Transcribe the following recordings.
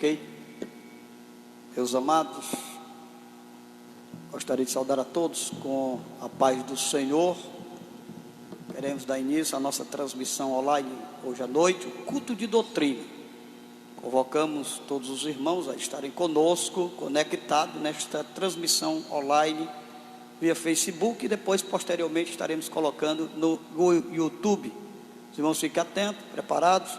ok? Meus amados, gostaria de saudar a todos com a paz do Senhor. Queremos dar início à nossa transmissão online hoje à noite, o culto de doutrina. Convocamos todos os irmãos a estarem conosco, conectados nesta transmissão online via Facebook, e depois, posteriormente, estaremos colocando no YouTube. Os irmãos fiquem atentos, preparados.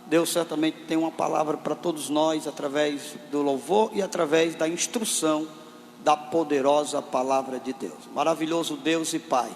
Deus certamente tem uma palavra para todos nós, através do louvor e através da instrução da poderosa palavra de Deus. Maravilhoso Deus e Pai,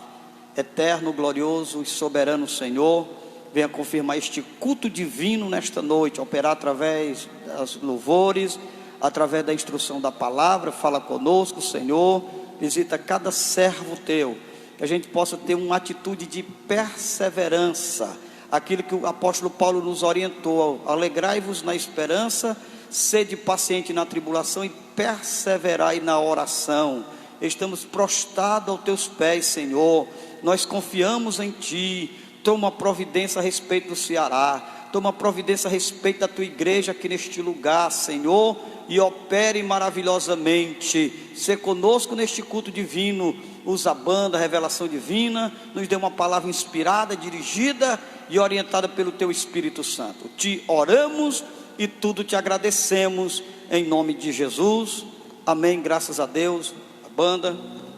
eterno, glorioso e soberano Senhor, venha confirmar este culto divino nesta noite, operar através dos louvores, através da instrução da palavra. Fala conosco, Senhor, visita cada servo teu, que a gente possa ter uma atitude de perseverança, aquilo que o apóstolo Paulo nos orientou: alegrai-vos na esperança, sede paciente na tribulação e perseverai na oração. Estamos prostrados aos teus pés, Senhor, nós confiamos em Ti. Toma providência a respeito do Ceará, toma providência a respeito da Tua igreja aqui neste lugar, Senhor, e opere maravilhosamente. Sê conosco neste culto divino, usa a banda, a revelação divina, nos dê uma palavra inspirada, dirigida e orientada pelo Teu Espírito Santo. Te oramos e tudo te agradecemos, em nome de Jesus, amém. Graças a Deus. A banda,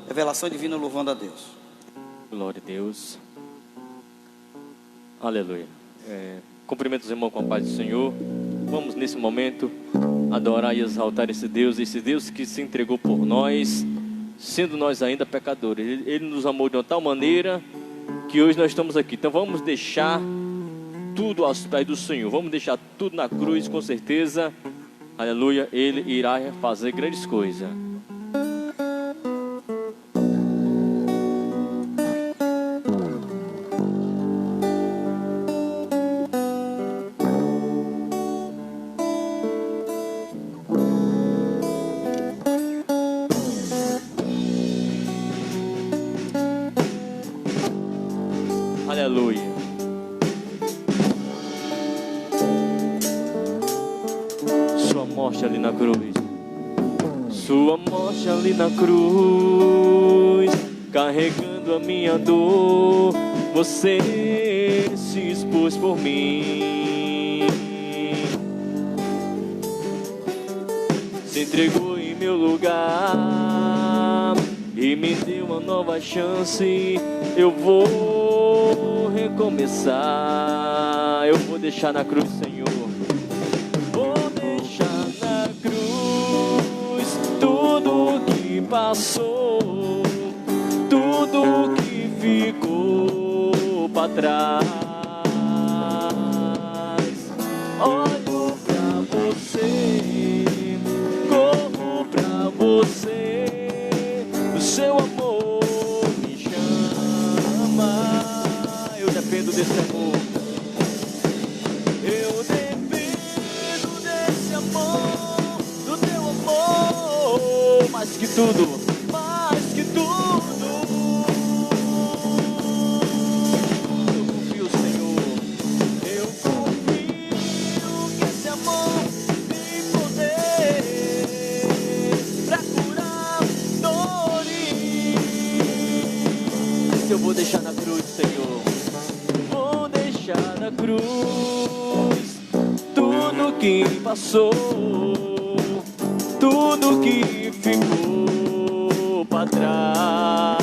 revelação divina, louvando a Deus. Glória a Deus, aleluia. Cumprimento os irmãos com a paz do Senhor. Vamos nesse momento adorar e exaltar esse Deus que se entregou por nós, sendo nós ainda pecadores. Ele nos amou de uma tal maneira que hoje nós estamos aqui. Então vamos deixar tudo aos pés do Senhor, vamos deixar tudo na cruz, com certeza, aleluia, Ele irá fazer grandes coisas. Aleluia. Sua morte ali na cruz, sua morte ali na cruz, carregando a minha dor, você se expôs por mim, se entregou em meu lugar e me deu uma nova chance. Eu vou recomeçar, eu vou deixar na cruz, Senhor. Vou deixar na cruz tudo que passou, tudo que ficou para trás. Olho pra você, corro pra você, o seu amor me chama. Eu dependo desse amor, eu dependo desse amor, do teu amor, mais que tudo, mais que tudo. Eu confio, Senhor, eu confio que esse amor tem poder pra curar dores. Eu vou deixar na cruz, Senhor, vou deixar na cruz tudo que passou, tudo que ficou para trás.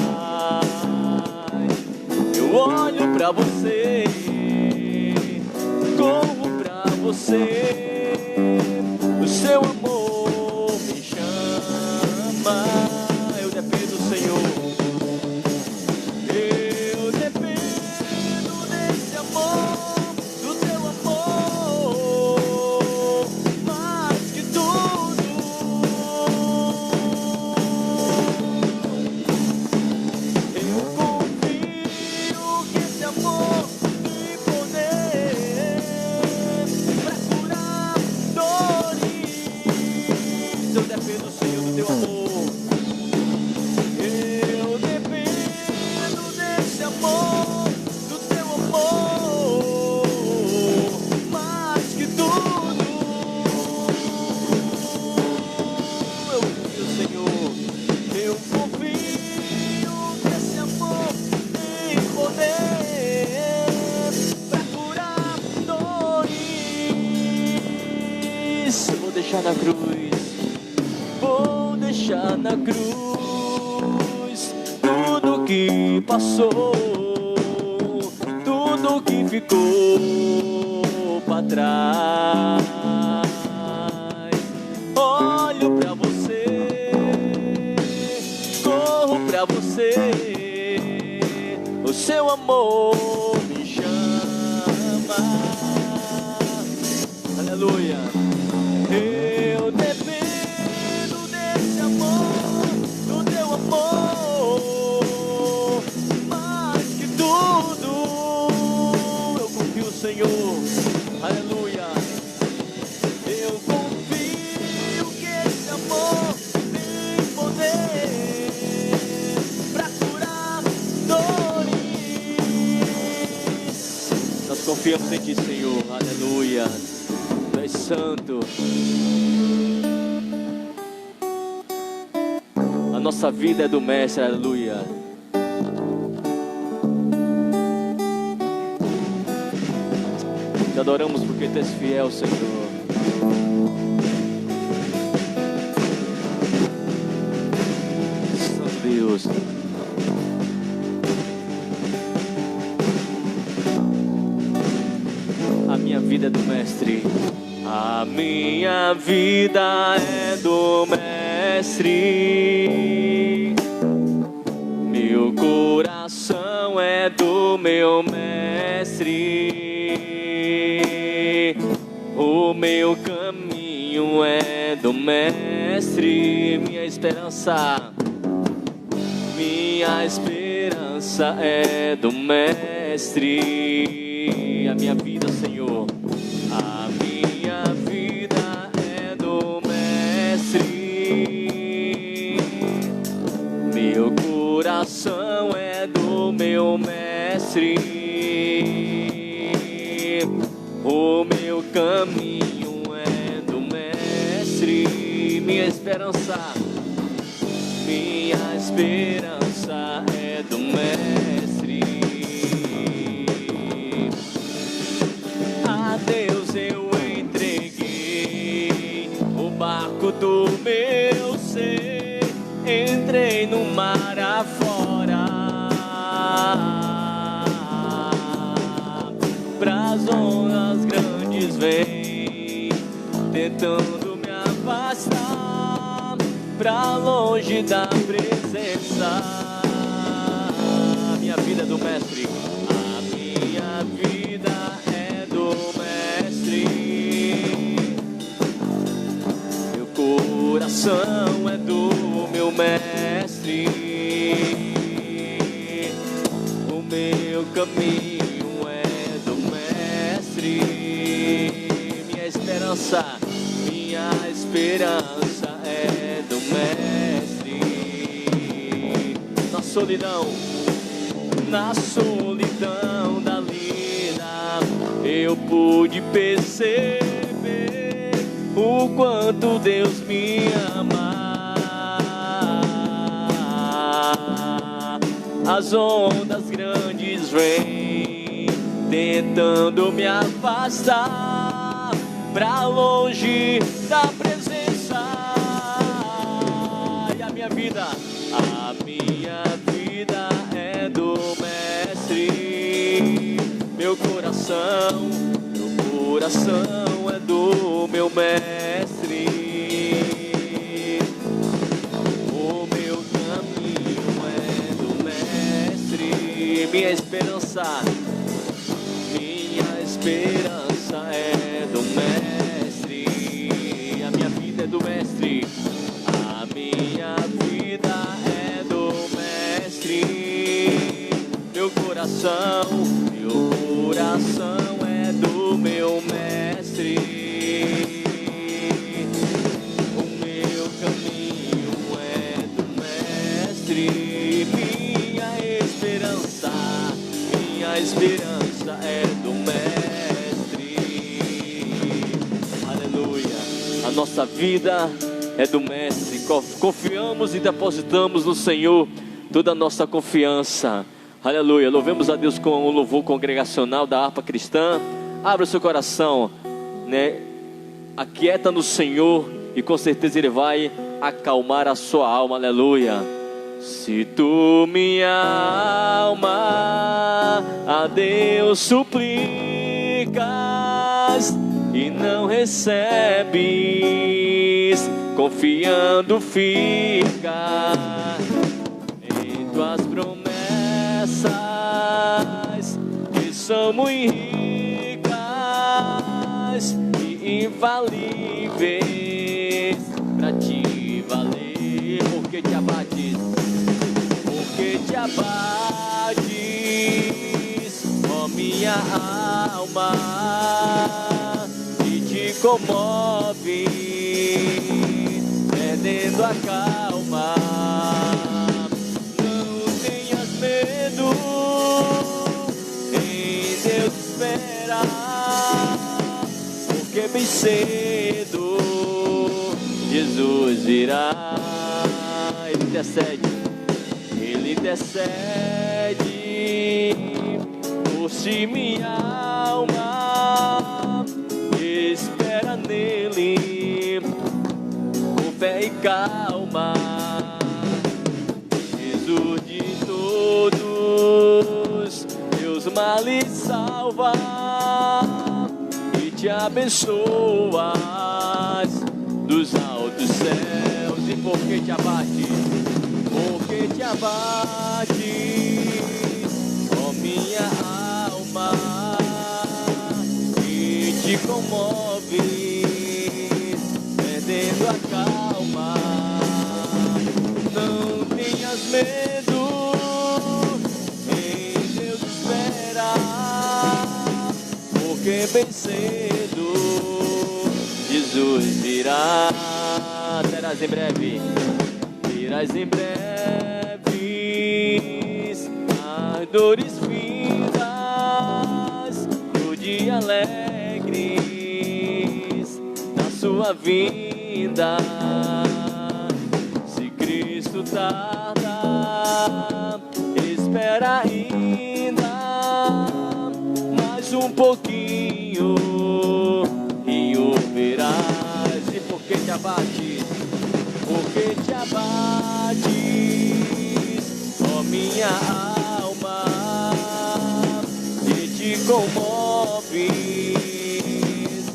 Eu olho pra você, corro pra você, o seu amor me chama. Eu dependo do Senhor, eu dependo desse amor, do teu amor, mais que tudo. Eu confio que esse amor tem poder pra curar dores. deixar na cruz, vou deixar na cruz tudo que passou, tudo que ficou pra trás. Olho pra você, corro pra você, o seu amor me chama. Aleluia. Eu dependo desse amor, do teu amor, mais que tudo eu confio, Senhor. Aleluia. Eu confio que esse amor tem poder pra curar dores. Nós confiamos em Ti, Senhor. Aleluia. Tu és santo. A nossa vida é do Mestre. Aleluia. Te adoramos porque Tu és fiel, Senhor. Santo Deus. A minha vida é do Mestre. A minha vida é do Mestre. Meu coração é do meu Mestre. O meu caminho é do Mestre. Minha esperança é do Mestre. A minha vida, Senhor. A minha vida é do Mestre. Meu coração é do meu Mestre. O meu caminho é do Mestre. Minha esperança é do Mestre. A Deus eu entreguei o barco do meu ser, entrei no mar afora, pras ondas grandes vem, tentando me afastar pra longe da presença. Minha vida é do Mestre. A minha vida é do Mestre. Meu coração é do meu Mestre. O meu caminho é do Mestre. Minha esperança é do Mestre. Na solidão da vida, eu pude perceber o quanto Deus me ama. As ondas grandes vêm, tentando me afastar pra longe da presença. E a minha vida é do Mestre. Meu coração é do meu Mestre. O meu caminho é do Mestre. Minha esperança é do Mestre. A minha vida é do Mestre. A minha vida é do Mestre. Meu coração é do meu Mestre. O meu caminho é do Mestre. Minha esperança é do Mestre. Aleluia. A nossa vida é do Mestre. Confiamos e depositamos no Senhor toda a nossa confiança. Aleluia. Louvemos a Deus com o louvor congregacional da harpa cristã. Abra o seu coração, né? aquieta no Senhor e com certeza Ele vai acalmar a sua alma, aleluia. Se tu, minha alma, a Deus suplicas e não recebes, confiando fica em tuas promessas, que são muito ricas e infalíveis pra te valer. Porque te abates, porque te abates, ó minha alma, e te comove, perdendo a calma. Não tenhas medo, em Deus espera, porque bem cedo Jesus virá. Ele intercede por si, minha alma, espera nele com fé e calma. Jesus de todos teus males salva e te abençoas dos altos céus. E por que te abates? Porque te abates, ó minha alma, e te comoves, perdendo a calma. Não tenhas medo, em Deus espera, porque bem cedo Jesus virá. Terás em breve, terás em breves as dores findas no dia alegres da sua vinda. Se Cristo tarda, espera ainda mais um pouquinho e o verás. E por que te abates? Porque te abates, ó minha alma, e te comoves,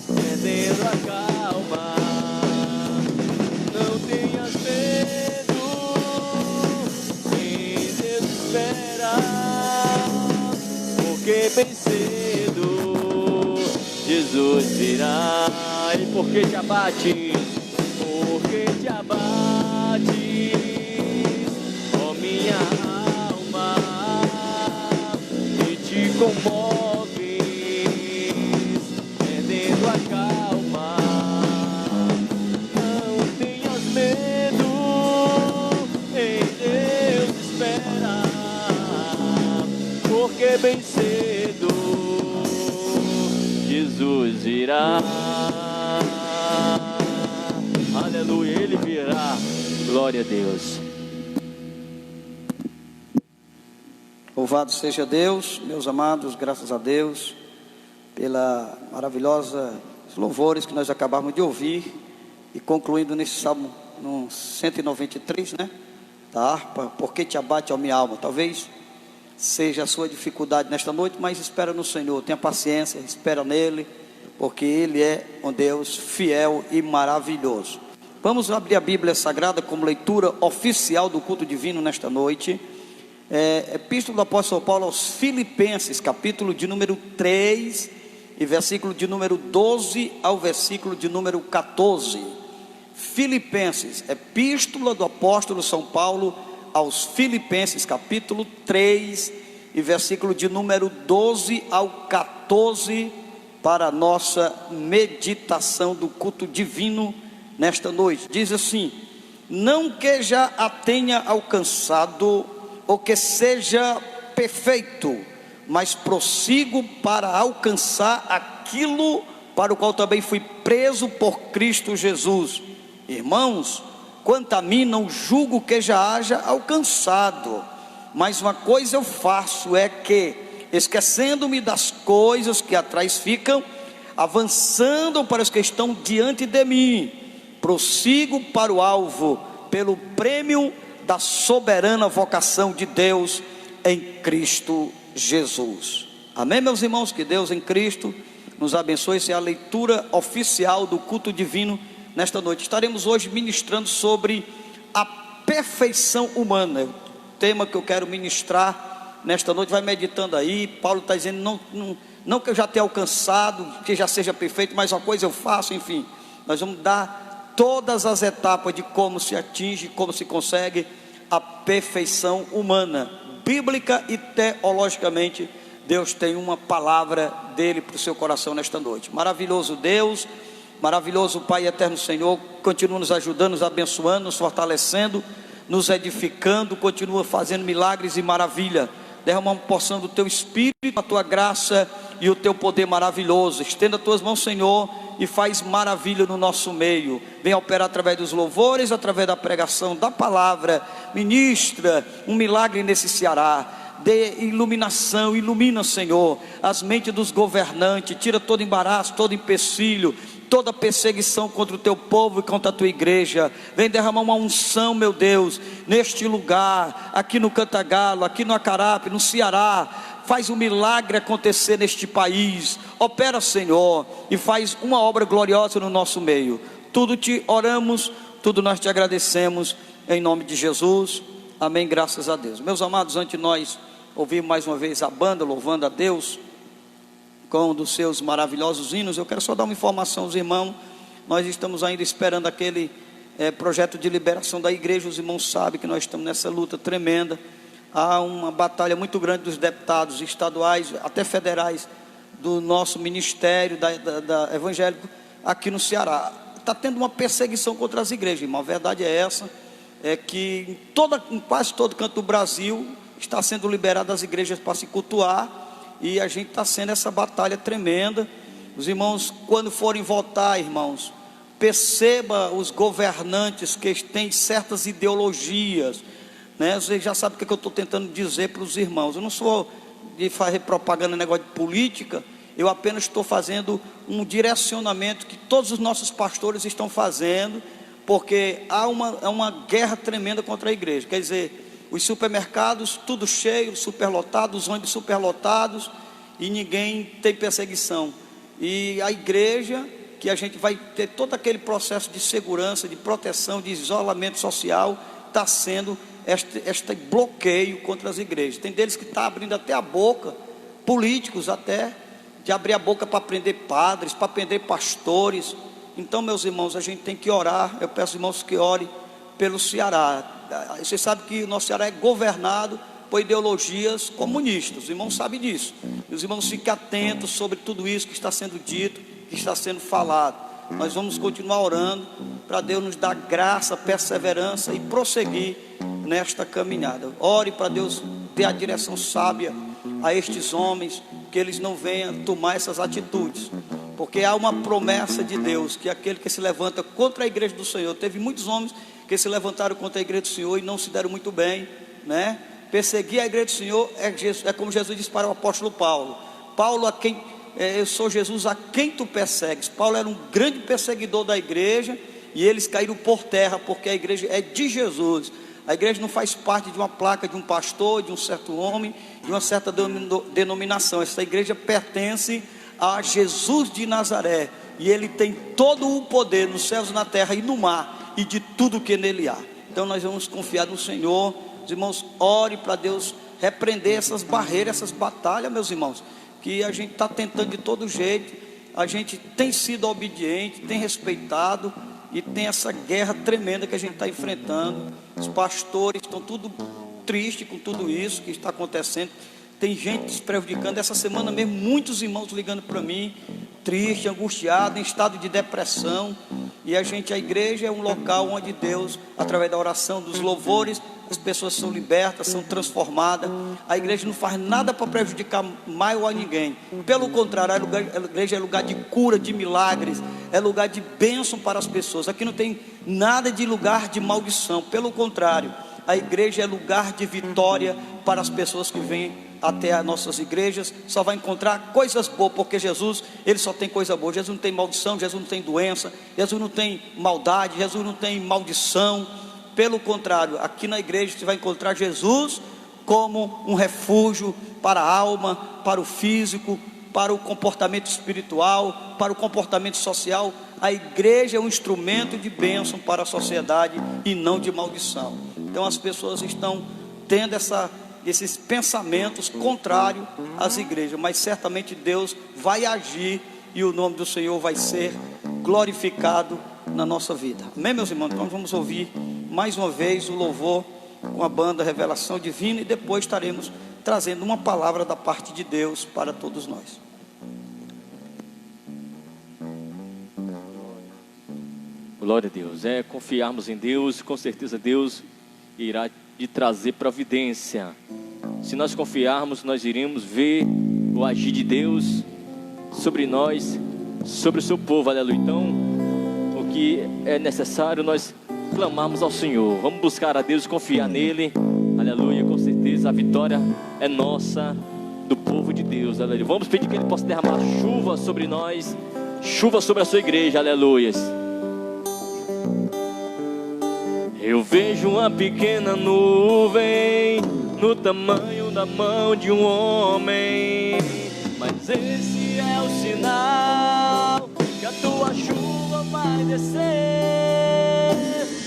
perdendo a calma. Não tenhas medo, em Deus espera, porque bem cedo Jesus virá. E por que te abates? Porque te abates, ó minha alma, e te comoves, perdendo a calma. Não tenhas medo, em Deus espera, porque bem cedo Jesus virá. Aleluia, Ele virá. Glória a Deus. Louvado seja Deus, meus amados, graças a Deus pela maravilhosa louvores que nós acabamos de ouvir, e concluindo nesse Salmo no 193, né? Da harpa. Porque te abate, ó minha alma. Talvez seja a sua dificuldade nesta noite, mas espera no Senhor, tenha paciência, espera nele, porque Ele é um Deus fiel e maravilhoso. Vamos abrir a Bíblia Sagrada como leitura oficial do culto divino nesta noite. Epístola do apóstolo Paulo aos Filipenses, capítulo de número 3 e versículo de número 12 ao versículo de número 14. Filipenses, epístola do apóstolo São Paulo aos Filipenses, capítulo 3 e versículo de número 12 ao 14, para a nossa meditação do culto divino nesta noite. Diz assim: não que já a tenha alcançado, ou que seja perfeito, mas prossigo para alcançar aquilo para o qual também fui preso por Cristo Jesus. Irmãos, quanto a mim, não julgo que já haja alcançado, mas uma coisa eu faço, é que, esquecendo-me das coisas que atrás ficam, avançando para os que estão diante de mim, prossigo para o alvo, pelo prêmio da soberana vocação de Deus em Cristo Jesus. Amém, meus irmãos? Que Deus em Cristo nos abençoe. Essa é a leitura oficial do culto divino nesta noite. Estaremos hoje ministrando sobre a perfeição humana. O tema que eu quero ministrar nesta noite, vai meditando aí. Paulo está dizendo, não que eu já tenha alcançado, que já seja perfeito, mas uma coisa eu faço, enfim. Nós vamos dar todas as etapas de como se atinge, como se consegue a perfeição humana. Bíblica e teologicamente, Deus tem uma palavra dele para o seu coração nesta noite. Maravilhoso Deus, maravilhoso Pai eterno Senhor, continua nos ajudando, nos abençoando, nos fortalecendo, nos edificando, continua fazendo milagres e maravilha. Derrama uma porção do teu Espírito, a tua graça e o teu poder maravilhoso. Estenda as tuas mãos, Senhor, e faz maravilha no nosso meio. Venha operar através dos louvores, através da pregação da palavra. Ministra um milagre nesse Ceará. Dê iluminação, ilumina, Senhor, as mentes dos governantes. Tira todo embaraço, todo empecilho, toda perseguição contra o teu povo e contra a tua igreja. Vem derramar uma unção, meu Deus, neste lugar, aqui no Cantagalo, aqui no Acarape, no Ceará. Faz um milagre acontecer neste país. Opera, Senhor, e faz uma obra gloriosa no nosso meio. Tudo te oramos, tudo nós te agradecemos, em nome de Jesus, amém, graças a Deus. Meus amados, antes de nós ouvir mais uma vez a banda louvando a Deus com um dos seus maravilhosos hinos, eu quero só dar uma informação aos irmãos. Nós estamos ainda esperando aquele projeto de liberação da igreja. Os irmãos sabem que nós estamos nessa luta tremenda. Há uma batalha muito grande dos deputados estaduais, até federais, do nosso ministério da evangélico aqui no Ceará. Está tendo uma perseguição contra as igrejas, irmão. A verdade é essa, é que em quase todo canto do Brasil está sendo liberado as igrejas para se cultuar, e a gente está sendo essa batalha tremenda. Os irmãos, quando forem votar, irmãos, perceba os governantes que têm certas ideologias, né? Você já sabe o que eu estou tentando dizer para os irmãos. Eu não sou de fazer propaganda, negócio de política. Eu apenas estou fazendo um direcionamento que todos os nossos pastores estão fazendo, porque há uma guerra tremenda contra a igreja. Quer dizer, os supermercados tudo cheio, superlotados, os ônibus superlotados, e ninguém tem perseguição. E a igreja, que a gente vai ter todo aquele processo de segurança, de proteção, de isolamento social, está sendo este bloqueio contra as igrejas. Tem deles que está abrindo até a boca, políticos até, de abrir a boca para prender padres, para prender pastores. Então, meus irmãos, a gente tem que orar. Eu peço, irmãos, que orem pelo Ceará. Você sabe que o nosso Ceará é governado por ideologias comunistas. Os irmãos sabem disso. Os irmãos fiquem atentos sobre tudo isso que está sendo dito, que está sendo falado. Nós vamos continuar orando para Deus nos dar graça, perseverança e prosseguir nesta caminhada. Ore para Deus ter a direção sábia a estes homens, que eles não venham tomar essas atitudes, porque há uma promessa de Deus, que aquele que se levanta contra a igreja do Senhor, teve muitos homens que se levantaram contra a igreja do Senhor e não se deram muito bem, né? Perseguir a igreja do Senhor é como Jesus disse para o apóstolo Paulo: Paulo, eu sou Jesus a quem tu persegues. Paulo era um grande perseguidor da igreja, e eles caíram por terra, porque a igreja é de Jesus. A igreja não faz parte de uma placa de um pastor, de um certo homem, de uma certa denominação. Essa igreja pertence a Jesus de Nazaré, e Ele tem todo o poder nos céus, na terra e no mar, e de tudo que nele há. Então nós vamos confiar no Senhor. Os irmãos, ore para Deus repreender essas barreiras, essas batalhas, meus irmãos, que a gente está tentando de todo jeito. A gente tem sido obediente, tem respeitado, e tem essa guerra tremenda que a gente está enfrentando. Os pastores estão tudo tristes com tudo isso que está acontecendo. Tem gente se prejudicando. Essa semana mesmo, muitos irmãos ligando para mim, triste, angustiado, em estado de depressão. E a igreja é um local onde Deus, através da oração, dos louvores, as pessoas são libertas, são transformadas. A igreja não faz nada para prejudicar mais ou a ninguém. Pelo contrário, a igreja é lugar de cura, de milagres, é lugar de bênção para as pessoas. Aqui não tem nada de lugar de maldição. Pelo contrário, a igreja é lugar de vitória para as pessoas que vêm até as nossas igrejas, só vai encontrar coisas boas, porque Jesus, Ele só tem coisa boa. Jesus não tem maldição, Jesus não tem doença, Jesus não tem maldade, Jesus não tem maldição. Pelo contrário, aqui na igreja você vai encontrar Jesus como um refúgio para a alma, para o físico, para o comportamento espiritual, para o comportamento social. A igreja é um instrumento de bênção para a sociedade e não de maldição. Então as pessoas estão tendo esses pensamentos contrários às igrejas, mas certamente Deus vai agir e o nome do Senhor vai ser glorificado na nossa vida. Amém, meus irmãos? Então vamos ouvir mais uma vez o louvor com a banda Revelação Divina e depois estaremos trazendo uma palavra da parte de Deus para todos nós. Glória a Deus. É confiarmos em Deus, com certeza Deus irá de trazer providência. Se nós confiarmos, nós iremos ver o agir de Deus sobre nós, sobre o seu povo, aleluia. Então, o que é necessário, nós clamarmos ao Senhor, vamos buscar a Deus, confiar nele, aleluia. Com certeza a vitória é nossa, do povo de Deus, aleluia. Vamos pedir que Ele possa derramar chuva sobre nós, chuva sobre a sua igreja, aleluia. Eu vejo uma pequena nuvem no tamanho da mão de um homem, mas esse é o sinal que a tua chuva vai descer.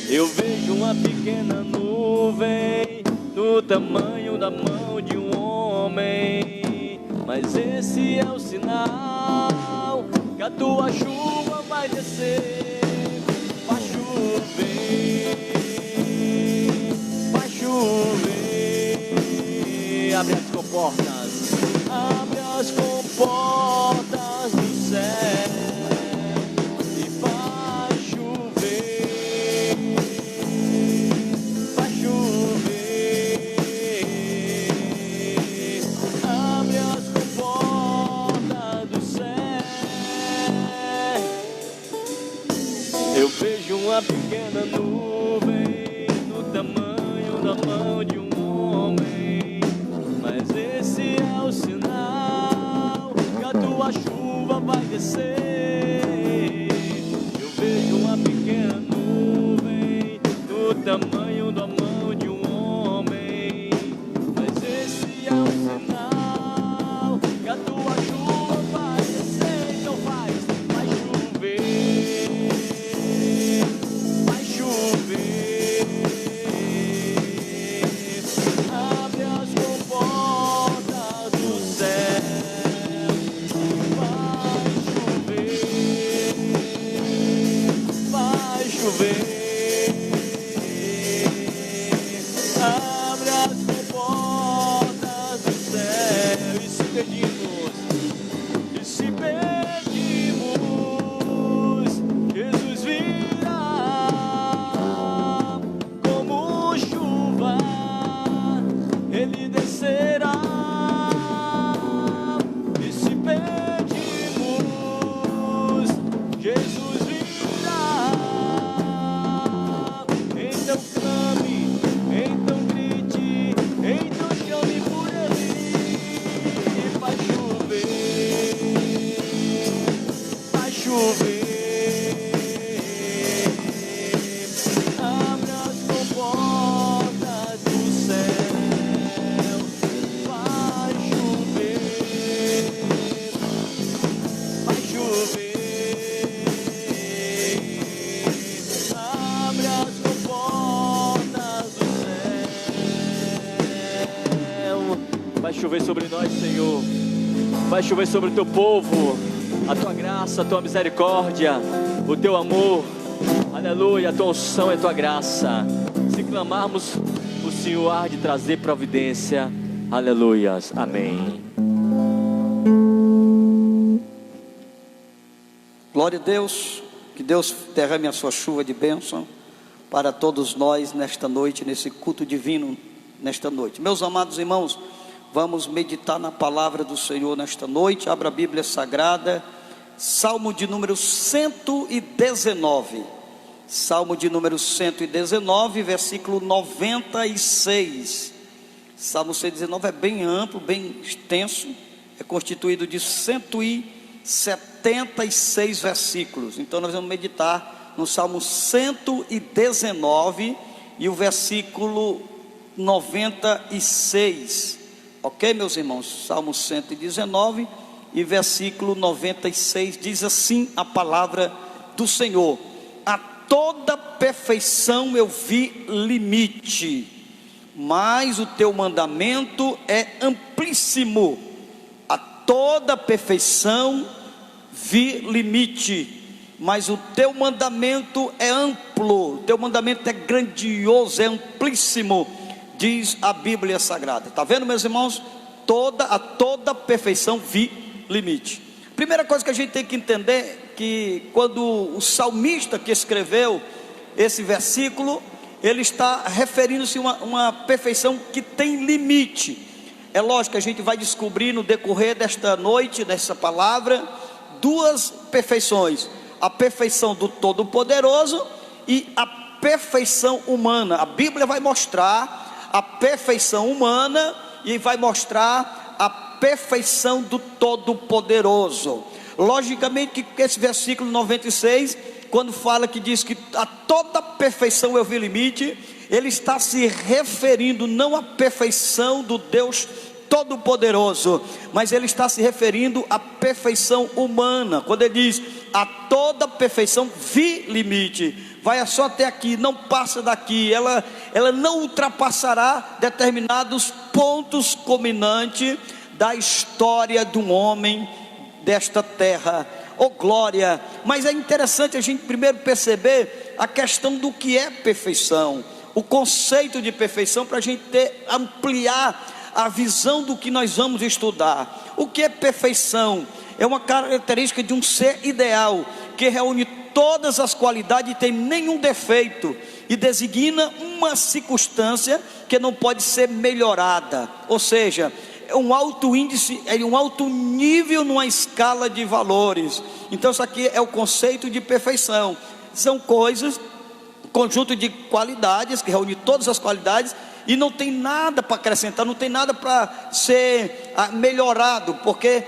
Eu vejo uma pequena nuvem no tamanho da mão de um homem, mas esse é o sinal que a tua chuva vai descer. Vai chover, vai chover. Abre as comportas, abre as comportas do céu e vai chover, vai chover. Abre as comportas do céu. Eu vejo uma pequena nuvem no tamanho da mão de um homem, mas esse é o sinal que a tua chuva vai descer. Eu vejo uma pequena nuvem no tamanho da mão de um homem, mas esse é o sinal que a tua chuva vai descer. Então vai chover, vai chover. Abre as comportas do céu e vai chover, vai chover. Abre as comportas do céu e se pedimos, Jesus virá como chuva, Ele descerá. E se pedimos, Jesus virá. Então clame, então grite, então chame por Ele. Vai chover, vai chover. Abre as comportas do céu, vai chover, vai chover. Abre as comportas do céu. Vai chover sobre nós, Senhor. Vai chover sobre o teu povo, a tua graça, a tua misericórdia, o teu amor, aleluia. A tua unção e a tua graça. Se clamarmos, o Senhor há de trazer providência, aleluias, amém. Glória a Deus, que Deus derrame a sua chuva de bênção para todos nós nesta noite, nesse culto divino nesta noite. Meus amados irmãos, vamos meditar na palavra do Senhor nesta noite. Abra a Bíblia Sagrada, Salmo de número 119, Salmo de número 119, versículo 96. Salmo 119 é bem amplo, bem extenso, é constituído de 176 versículos. Então nós vamos meditar no Salmo 119 e o versículo 96. Ok, meus irmãos? Salmo 119 e versículo 96 diz assim a palavra do Senhor: a toda perfeição eu vi limite, mas o teu mandamento é amplíssimo. A toda perfeição vi limite, mas o teu mandamento é amplo, o teu mandamento é grandioso, é amplíssimo, diz a Bíblia Sagrada. Está vendo, meus irmãos? A toda perfeição vi limite. Primeira coisa que a gente tem que entender, que quando o salmista que escreveu esse versículo, ele está referindo-se a uma perfeição que tem limite. É lógico que a gente vai descobrir no decorrer desta noite, dessa palavra, duas perfeições: a perfeição do Todo-Poderoso e a perfeição humana. A Bíblia vai mostrar a perfeição humana e vai mostrar a perfeição do Todo-Poderoso. Logicamente que esse versículo 96, quando fala que diz que a toda perfeição eu vi limite, ele está se referindo não à perfeição do Deus Todo-Poderoso, mas ele está se referindo à perfeição humana. Quando ele diz a toda perfeição vi limite, vai só até aqui, não passa daqui, ela não ultrapassará determinados pontos culminantes da história de um homem desta terra. Oh glória! Mas é interessante a gente primeiro perceber a questão do que é perfeição, o conceito de perfeição, para a gente ampliar a visão do que nós vamos estudar. O que é perfeição? É uma característica de um ser ideal, que reúne todas as qualidades e tem nenhum defeito, e designa uma circunstância que não pode ser melhorada. Ou seja, é um alto índice, é um alto nível numa escala de valores. Então isso aqui é o conceito de perfeição. São coisas, conjunto de qualidades que reúne todas as qualidades e não tem nada para acrescentar, não tem nada para ser melhorado, porque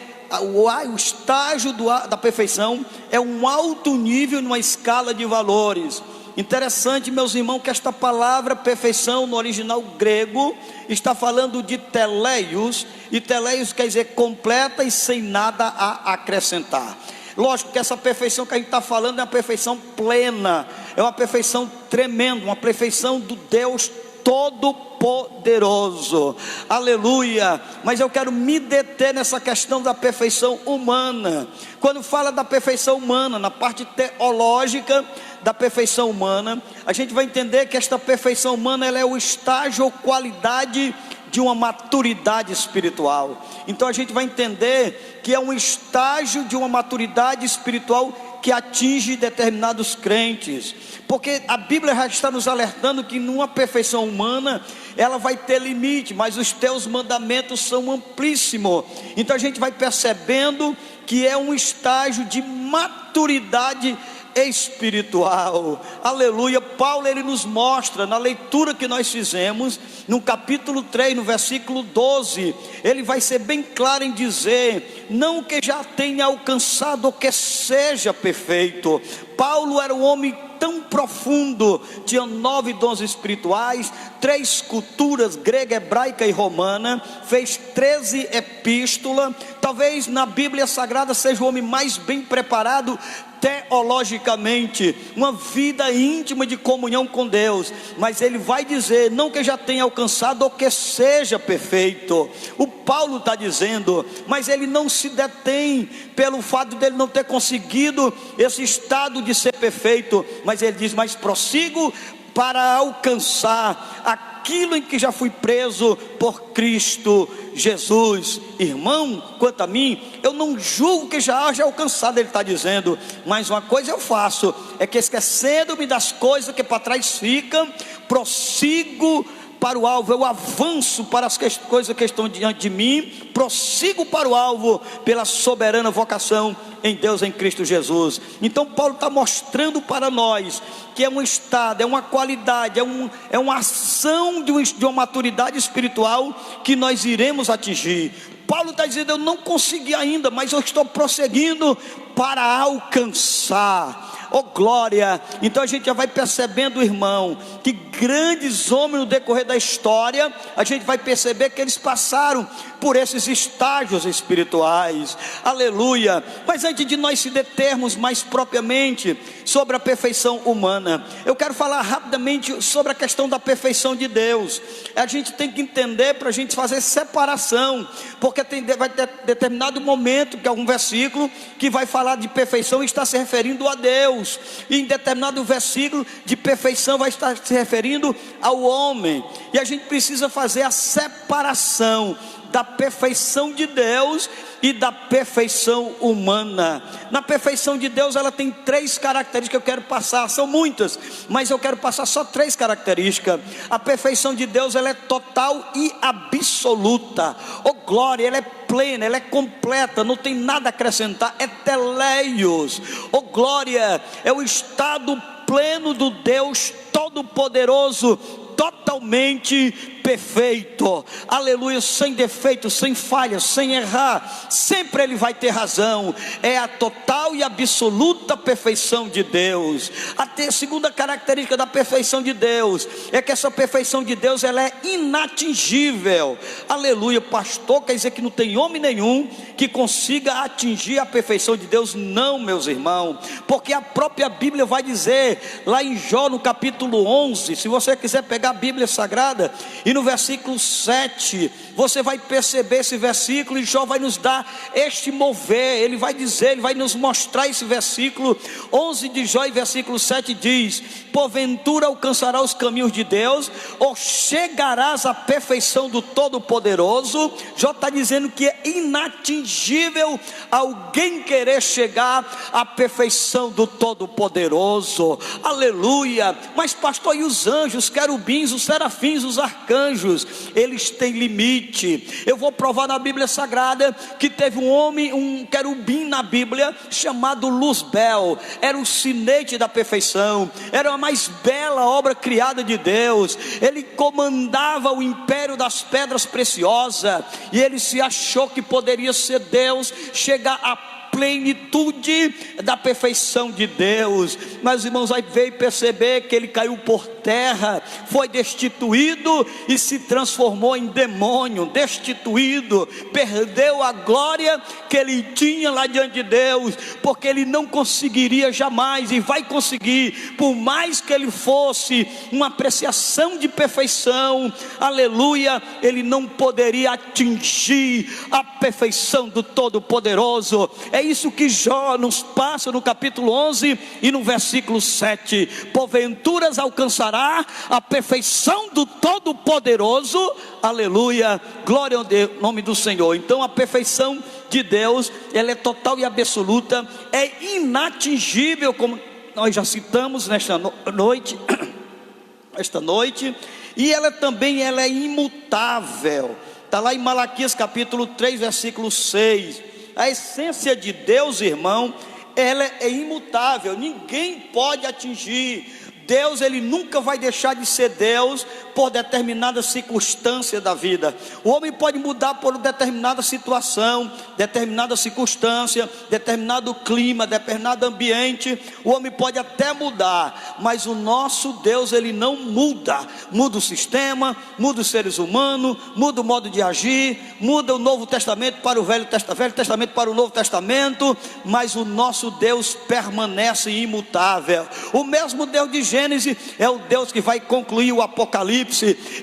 o estágio da perfeição é um alto nível numa escala de valores. Interessante, meus irmãos, que esta palavra perfeição no original grego está falando de teleios, e teleios quer dizer completa e sem nada a acrescentar. Lógico que essa perfeição que a gente está falando é uma perfeição plena, é uma perfeição tremenda, uma perfeição do Deus Todo-Poderoso, aleluia. Mas eu quero me deter nessa questão da perfeição humana. Quando fala da perfeição humana, na parte teológica da perfeição humana, a gente vai entender que esta perfeição humana, ela é o estágio ou qualidade de uma maturidade espiritual. Então a gente vai entender que é um estágio de uma maturidade espiritual que atinge determinados crentes, porque a Bíblia já está nos alertando que numa perfeição humana ela vai ter limite, mas os teus mandamentos são amplíssimos. Então a gente vai percebendo que é um estágio de maturidade espiritual, aleluia. Paulo, ele nos mostra na leitura que nós fizemos, no capítulo 3, no versículo 12, ele vai ser bem claro em dizer, não que já tenha alcançado ou que seja perfeito. Paulo era um homem tão profundo, tinha 9 dons espirituais, 3 culturas, grega, hebraica e romana, fez 13 epístolas, talvez na Bíblia Sagrada seja o homem mais bem preparado teologicamente, uma vida íntima de comunhão com Deus. Mas ele vai dizer, não que já tenha alcançado ou que seja perfeito. O Paulo está dizendo, mas ele não se detém pelo fato dele não ter conseguido esse estado de ser perfeito, mas ele diz, mas prossigo para alcançar aquilo em que já fui preso por Cristo Jesus. Irmão, quanto a mim, eu não julgo que já haja alcançado, ele está dizendo, mas uma coisa eu faço, é que esquecendo-me das coisas que para trás ficam, prossigo para o alvo, eu avanço para as coisas que estão diante de mim, prossigo para o alvo, pela soberana vocação em Deus em Cristo Jesus. Então Paulo está mostrando para nós que é um estado, é uma qualidade, é uma ação de uma maturidade espiritual que nós iremos atingir. Paulo está dizendo: eu não consegui ainda, mas eu estou prosseguindo para alcançar. Oh glória! Então a gente já vai percebendo, irmão, que grandes homens no decorrer da história, a gente vai perceber que eles passaram por esses estágios espirituais. Aleluia! Mas antes de nós se determos mais propriamente sobre a perfeição humana, eu quero falar rapidamente sobre a questão da perfeição de Deus. A gente tem que entender, para a gente fazer separação, porque vai ter determinado momento, que é um versículo que vai falar de perfeição e está se referindo a Deus, e em determinado versículo de perfeição vai estar se referindo ao homem, e a gente precisa fazer a separação da perfeição de Deus e da perfeição humana. Na perfeição de Deus, ela tem 3 características que eu quero passar, são muitas, mas eu quero passar só 3 características. A perfeição de Deus, ela é total e absoluta. Oh glória, ela é plena, ela é completa, não tem nada a acrescentar, é teleios. Oh glória, é o estado pleno do Deus Todo-Poderoso, totalmente perfeito, aleluia, sem defeito, sem falha, sem errar, sempre Ele vai ter razão. É a total e absoluta perfeição de Deus. A segunda característica da perfeição de Deus é que essa perfeição de Deus, ela é inatingível. Aleluia, pastor, quer dizer que não tem homem nenhum que consiga atingir a perfeição de Deus? Não, meus irmãos, porque a própria Bíblia vai dizer, lá em Jó no capítulo 11, se você quiser pegar a Bíblia Sagrada, e no versículo 7, você vai perceber esse versículo, e Jó vai nos dar este mover, ele vai dizer, ele vai nos mostrar esse versículo 11 de Jó, e versículo 7 diz: porventura alcançarás os caminhos de Deus, ou chegarás à perfeição do Todo-Poderoso? Jó está dizendo que é inatingível alguém querer chegar à perfeição do Todo-Poderoso. Aleluia! Mas pastor, e os anjos, os querubins, os serafins, os arcanjos, eles têm limite. Eu vou provar na Bíblia Sagrada que teve um homem, um querubim na Bíblia, chamado Luzbel. Era o sinete da perfeição, era a mais bela obra criada de Deus. Ele comandava o império das pedras preciosas, e ele se achou que poderia ser Deus, chegar a plenitude da perfeição de Deus. Mas irmãos, aí veio perceber que ele caiu por terra, foi destituído e se transformou em demônio, destituído, perdeu a glória que ele tinha lá diante de Deus, porque ele não conseguiria jamais, e vai conseguir, por mais que ele fosse uma apreciação de perfeição, aleluia, ele não poderia atingir a perfeição do Todo-Poderoso. É isso que Jó nos passa no capítulo 11 e no versículo 7: porventuras alcançará a perfeição do Todo-Poderoso. Aleluia, glória ao nome do Senhor. Então a perfeição de Deus, ela é total e absoluta, é inatingível, como nós já citamos nesta noite, e ela também é imutável. Está lá em Malaquias capítulo 3 versículo 6. A essência de Deus, irmão, ela é imutável, ninguém pode atingir. Deus, ele nunca vai deixar de ser Deus por determinada circunstância da vida. O homem pode mudar por determinada situação, determinada circunstância, determinado clima, determinado ambiente. O homem pode até mudar, mas o nosso Deus, ele não muda. Muda o sistema, muda os seres humanos, muda o modo de agir, muda o Novo Testamento para o Velho Testamento para o Novo Testamento, mas o nosso Deus permanece imutável. O mesmo Deus de Gênesis é o Deus que vai concluir o Apocalipse.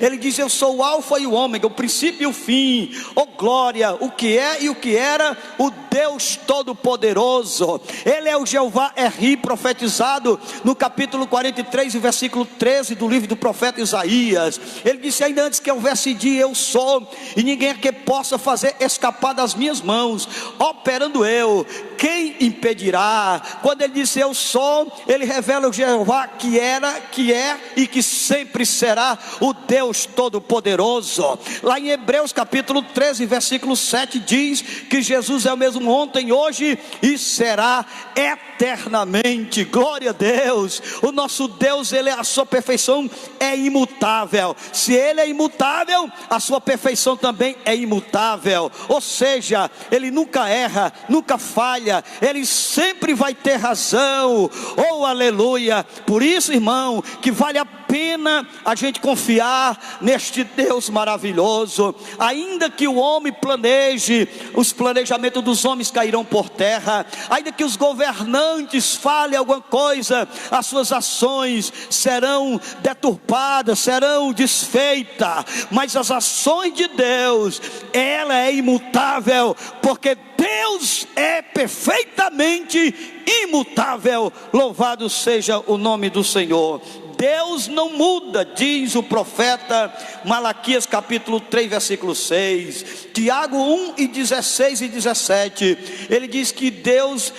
Ele diz: eu sou o alfa e o ômega, o princípio e o fim. Oh glória, o que é e o que era, o Deus Todo-Poderoso. Ele é o Jeová Erri, profetizado no capítulo 43 e versículo 13 do livro do profeta Isaías. Ele disse: ainda antes que houvesse dia, eu sou, e ninguém é que possa fazer escapar das minhas mãos. Operando eu, quem impedirá? Quando ele disse eu sou, ele revela o Jeová que era, que é e que sempre será o Deus Todo-Poderoso. Lá em Hebreus capítulo 13, versículo 7 diz que Jesus é o mesmo ontem, hoje e será eternamente. Glória a Deus. O nosso Deus, a sua perfeição é imutável. Se Ele é imutável, a sua perfeição também é imutável. Ou seja, Ele nunca erra, nunca falha, Ele sempre vai ter razão. Oh, aleluia. Por isso, irmão, que vale a pena a gente confiar neste Deus maravilhoso. Ainda que o homem planeje, os planejamentos dos homens cairão por terra. Ainda que os governantes falem alguma coisa, as suas ações serão deturpadas, serão desfeitas. Mas as ações de Deus, ela é imutável, porque Deus é perfeitamente imutável. Louvado seja o nome do Senhor. Deus não muda, diz o profeta Malaquias capítulo 3, versículo 6, Tiago 1 e 16 e 17, ele diz que Deus,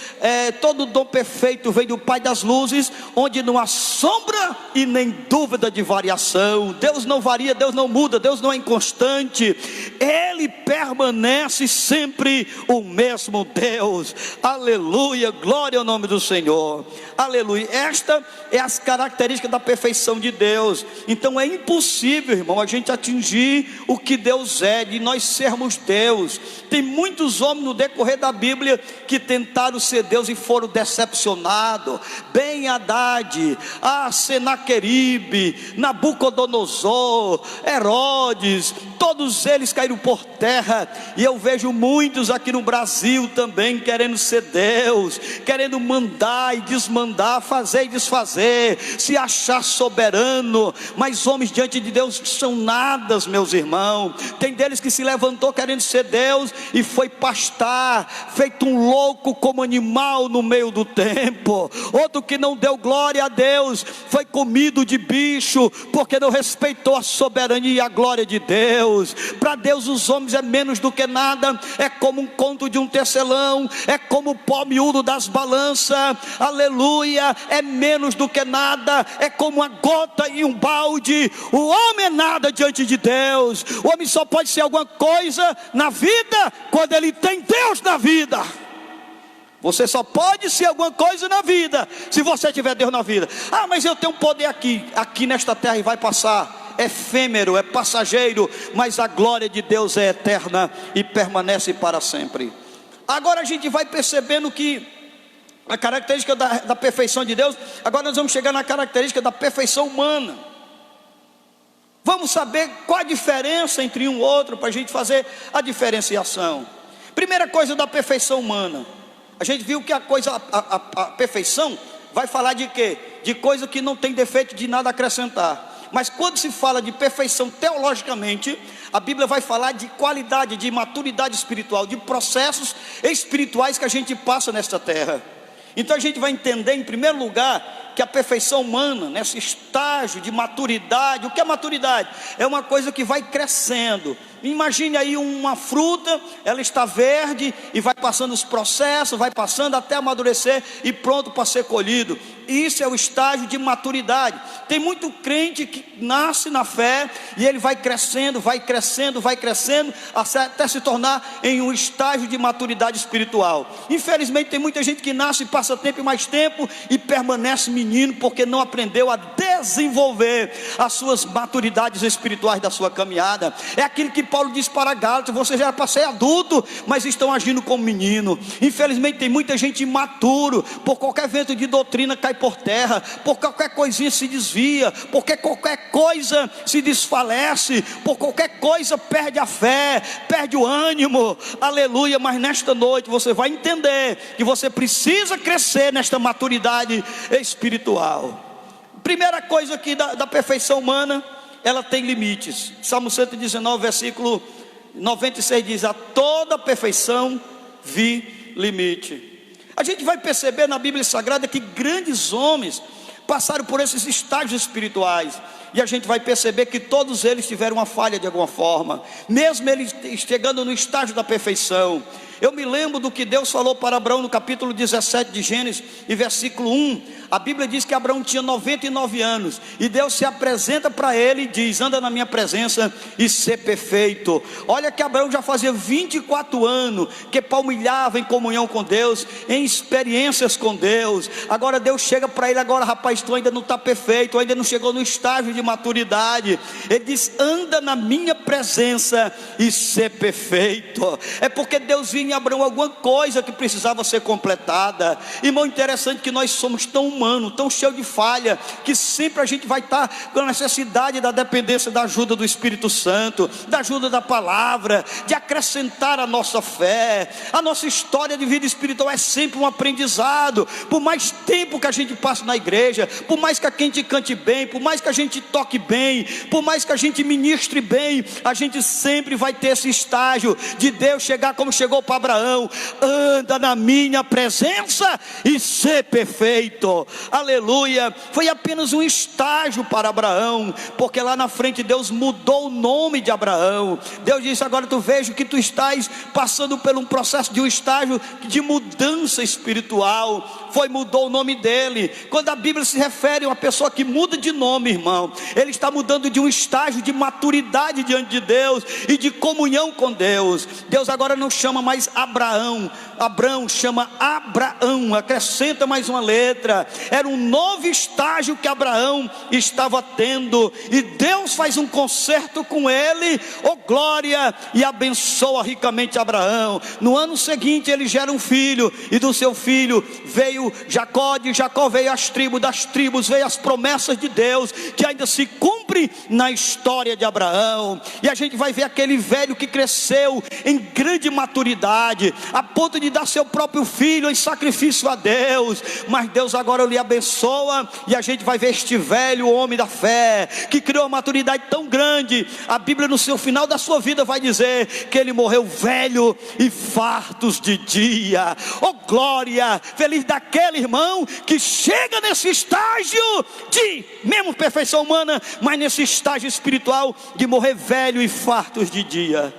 todo dom perfeito vem do Pai das luzes, onde não há sombra e nem dúvida de variação. Deus não varia, Deus não muda, Deus não é inconstante, Ele permanece sempre o mesmo Deus. Aleluia, glória ao nome do Senhor. Aleluia. Esta é as características da perfeição de Deus. Então é impossível, irmão, a gente atingir o que Deus é, de nós sermos Deus. Tem muitos homens no decorrer da Bíblia que tentaram ser Deus e foram decepcionados. Ben-Hadad, Senaqueribe, Nabucodonosor, Herodes, todos eles caíram por terra. E eu vejo muitos aqui no Brasil também querendo ser Deus, querendo mandar e desmandar, fazer e desfazer, se achar soberano. Mas homens diante de Deus são nadas, meus irmãos. Tem deles que se levantou querendo ser Deus e foi pastar, feito um louco como animal no meio do tempo. Outro que não deu glória a Deus, foi comido de bicho, porque não respeitou a soberania e a glória de Deus. Para Deus os homens é menos do que nada, é como um conto de um tecelão, é como o pó miúdo das balanças. Aleluia, é menos do que nada, é como uma gota em um balde. O homem é nada diante de Deus. O homem só pode ser alguma coisa na vida quando ele tem Deus na vida. Você só pode ser alguma coisa na vida se você tiver Deus na vida. Mas eu tenho um poder aqui nesta terra e vai passar. É efêmero, é passageiro, mas a glória de Deus é eterna e permanece para sempre. Agora a gente vai percebendo que a característica da perfeição de Deus. Agora nós vamos chegar na característica da perfeição humana. Vamos saber qual a diferença entre um e outro, para a gente fazer a diferenciação. Primeira coisa da perfeição humana. A gente viu que a perfeição vai falar de quê? De coisa que não tem defeito, de nada a acrescentar. Mas quando se fala de perfeição teologicamente, a Bíblia vai falar de qualidade, de maturidade espiritual, de processos espirituais que a gente passa nesta terra. Então a gente vai entender, em primeiro lugar, que a perfeição humana, nesse estágio de maturidade. O que é maturidade? É uma coisa que vai crescendo. Imagine aí uma fruta, ela está verde e vai passando os processos, vai passando até amadurecer e pronto para ser colhido. Isso é o estágio de maturidade. Tem muito crente que nasce na fé e ele vai crescendo, vai crescendo, vai crescendo, até se tornar em um estágio de maturidade espiritual. Infelizmente tem muita gente que nasce e passa tempo e mais tempo e permanece menino, porque não aprendeu a desenvolver as suas maturidades espirituais da sua caminhada. É aquilo que Paulo diz para Gálatas: você já passei adulto, mas estão agindo como menino. Infelizmente tem muita gente imaturo, por qualquer vento de doutrina cai por terra, por qualquer coisinha se desvia, porque qualquer coisa se desfalece, por qualquer coisa perde a fé, perde o ânimo. Aleluia. Mas nesta noite você vai entender que você precisa crescer nesta maturidade espiritual. Primeira coisa aqui da perfeição humana, ela tem limites. Salmo 119, versículo 96 diz: a toda perfeição vi limite. A gente vai perceber na Bíblia Sagrada que grandes homens passaram por esses estágios espirituais, e a gente vai perceber que todos eles tiveram uma falha de alguma forma, mesmo eles chegando no estágio da perfeição. Eu me lembro do que Deus falou para Abraão no capítulo 17 de Gênesis, e versículo 1. A Bíblia diz que Abraão tinha 99 anos, e Deus se apresenta para ele e diz: anda na minha presença e ser perfeito. Olha que Abraão já fazia 24 anos que palmilhava em comunhão com Deus, em experiências com Deus. Agora Deus chega para ele: agora rapaz, tu ainda não está perfeito, ainda não chegou no estágio de maturidade. Ele diz: anda na minha presença e ser perfeito. É porque Deus via em Abraão alguma coisa que precisava ser completada. Irmão, interessante que nós somos tão humanos, tão cheios de falha, que sempre a gente vai estar com a necessidade da dependência da ajuda do Espírito Santo, da ajuda da palavra, de acrescentar a nossa fé. A nossa história de vida espiritual é sempre um aprendizado. Por mais tempo que a gente passe na igreja, por mais que a gente cante bem, por mais que a gente toque bem, por mais que a gente ministre bem, a gente sempre vai ter esse estágio de Deus chegar como chegou para Abraão: anda na minha presença e ser perfeito. Aleluia. Foi apenas um estágio para Abraão, porque lá na frente Deus mudou o nome de Abraão. Deus disse: agora tu vejo que tu estás passando por um processo de um estágio de mudança espiritual. Mudou o nome dele. Quando a Bíblia se refere a uma pessoa que muda de nome, irmão, ele está mudando de um estágio de maturidade diante de Deus e de comunhão com Deus. Deus agora não chama mais Abraão, chama Abraão, acrescenta mais uma letra. Era um novo estágio que Abraão estava tendo, e Deus faz um concerto com ele, glória, e abençoa ricamente Abraão. No ano seguinte ele gera um filho, e do seu filho veio Jacó, de Jacó veio as tribos, das tribos veio as promessas de Deus, que ainda se cumpre na história de Abraão. E a gente vai ver aquele velho que cresceu em grande maturidade, a ponto de dar seu próprio filho em sacrifício a Deus. Mas Deus agora lhe abençoa, e a gente vai ver este velho homem da fé, que criou uma maturidade tão grande. A Bíblia no seu final da sua vida vai dizer que ele morreu velho e fartos de dia. Glória, feliz daquele irmão que chega nesse estágio de mesmo perfeição humana, mas nesse estágio espiritual de morrer velho e fartos de dia.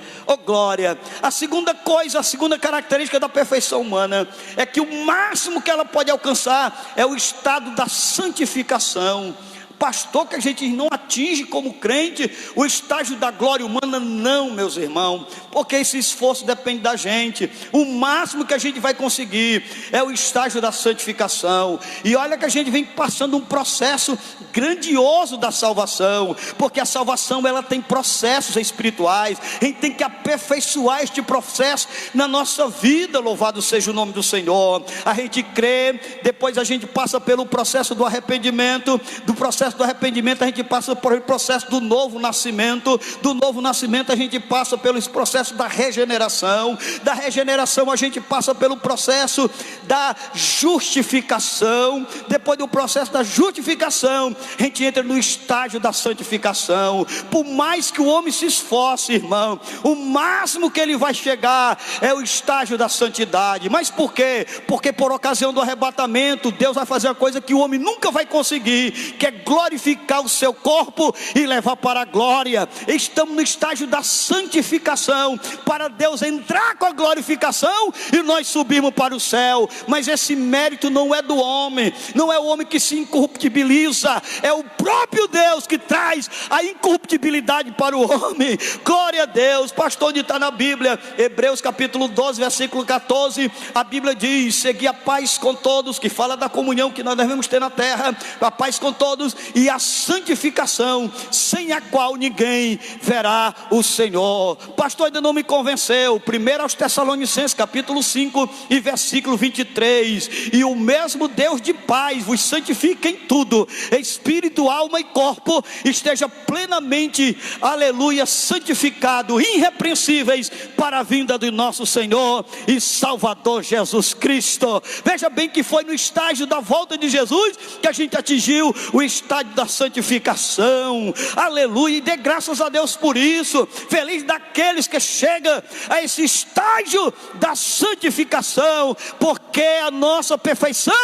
Glória. A segunda coisa, a segunda característica da perfeição humana é que o máximo que ela pode alcançar é o estado da santificação. Pastor, que a gente não atinge como crente o estágio da glória humana? Não, meus irmãos, porque esse esforço depende da gente. O máximo que a gente vai conseguir é o estágio da santificação. E olha que a gente vem passando um processo grandioso da salvação, porque a salvação ela tem processos espirituais. A gente tem que aperfeiçoar este processo na nossa vida. Louvado seja o nome do Senhor. A gente crê, depois a gente passa pelo processo do arrependimento. Do processo do arrependimento a gente passa pelo processo do novo nascimento. Do novo nascimento a gente passa pelo processo da regeneração. Da regeneração a gente passa pelo processo da justificação. Depois do processo da justificação a gente entra no estágio da santificação. Por mais que o homem se esforce, irmão, o máximo que ele vai chegar é o estágio da santidade. Mas por quê? Porque por ocasião do arrebatamento Deus vai fazer uma coisa que o homem nunca vai conseguir, que é glorificar o seu corpo e levar para a glória. Estamos no estágio da santificação, para Deus entrar com a glorificação e nós subimos para o céu. Mas esse mérito não é do homem, não é o homem que se incorruptibiliza, é o próprio Deus que traz a incorruptibilidade para o homem. Glória a Deus. Pastor, onde está na Bíblia? Hebreus capítulo 12, versículo 14, a Bíblia diz: segui a paz com todos, que fala da comunhão que nós devemos ter na terra, a paz com todos, e a santificação, sem a qual ninguém verá o Senhor. Pastor, ainda não me convenceu. 1 aos Tessalonicenses capítulo 5 e versículo 23: e o mesmo Deus de paz vos santifica em tudo, espírito, alma e corpo, esteja plenamente, aleluia, santificado, irrepreensíveis para a vinda do nosso Senhor e Salvador Jesus Cristo. Veja bem que foi no estágio da volta de Jesus que a gente atingiu o estágio da santificação. Aleluia, e dê graças a Deus por isso. Feliz daqueles que chegam a esse estágio da santificação, porque a nossa perfeição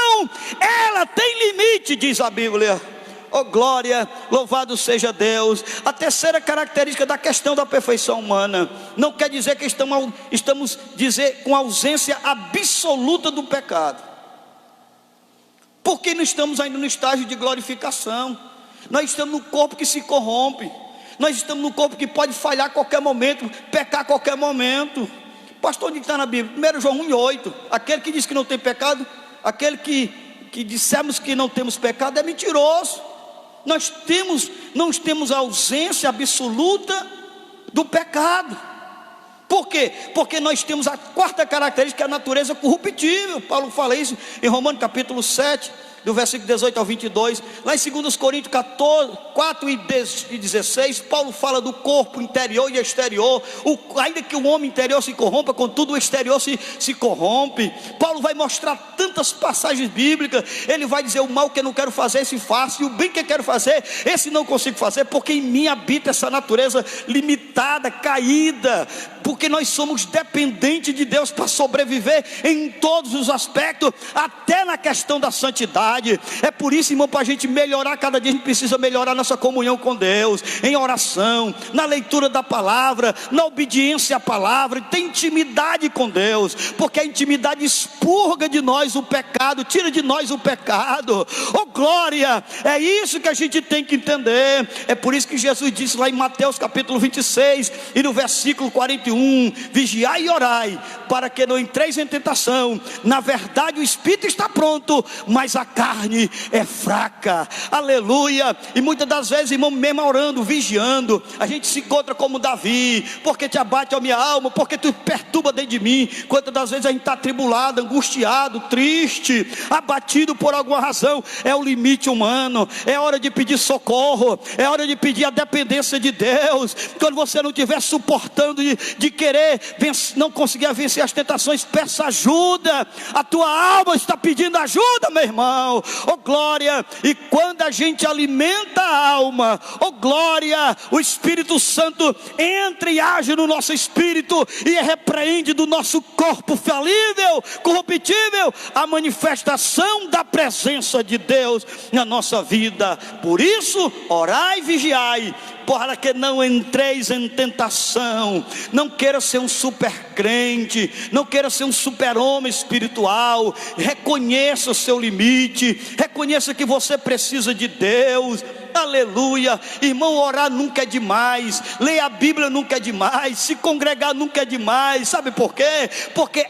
ela tem limite, diz a Bíblia. Oh glória, louvado seja Deus. A terceira característica da questão da perfeição humana não quer dizer que estamos com ausência absoluta do pecado, porque não estamos ainda no estágio de glorificação. Nós estamos no corpo que se corrompe, nós estamos no corpo que pode falhar a qualquer momento, pecar a qualquer momento. Pastor, onde está na Bíblia? 1 João 1,8. Aquele que diz que não tem pecado, aquele que dissemos que não temos pecado é mentiroso. Nós não temos a ausência absoluta do pecado. Por quê? Porque nós temos a quarta característica, que é a natureza corruptível. Paulo fala isso em Romanos capítulo 7, do versículo 18 ao 22. Lá em 2 Coríntios 4 e 16, Paulo fala do corpo interior e exterior. Ainda que o homem interior se corrompa, contudo o exterior se corrompe. Paulo vai mostrar tantas passagens bíblicas. Ele vai dizer: o mal que eu não quero fazer, esse faço, e o bem que eu quero fazer, esse não consigo fazer, porque em mim habita essa natureza limitada, caída, porque nós somos dependentes de Deus para sobreviver em todos os aspectos, até na questão da santidade. É por isso, irmão, para a gente melhorar cada dia, a gente precisa melhorar nossa comunhão com Deus, em oração, na leitura da palavra, na obediência à palavra, ter intimidade com Deus, porque a intimidade expurga de nós o pecado, tira de nós o pecado. Oh glória, é isso que a gente tem que entender. É por isso que Jesus disse lá em Mateus capítulo 26 e no versículo 41: vigiai e orai, para que não entreis em tentação. Na verdade o espírito está pronto, mas a carne é fraca. Aleluia. E muitas das vezes, irmão, mesmo orando, vigiando, a gente se encontra como Davi: porque te abate a minha alma, porque tu perturba dentro de mim. Quantas das vezes a gente está atribulado, angustiado, triste, abatido por alguma razão. É o limite humano. É hora de pedir socorro, é hora de pedir a dependência de Deus. Quando você não estiver suportando de querer não conseguir vencer as tentações, peça ajuda. A tua alma está pedindo ajuda, meu irmão. Oh glória. E quando a gente alimenta a alma, oh glória, o Espírito Santo entra e age no nosso espírito e repreende do nosso corpo falível, corruptível, a manifestação da presença de Deus na nossa vida. Por isso, orai e vigiai, para que não entreis em tentação. Não queira ser um super crente, não queira ser um super homem espiritual. Reconheça o seu limite, reconheça que você precisa de Deus. Aleluia. Irmão, orar nunca é demais, ler a Bíblia nunca é demais, se congregar nunca é demais. Sabe por quê? Porque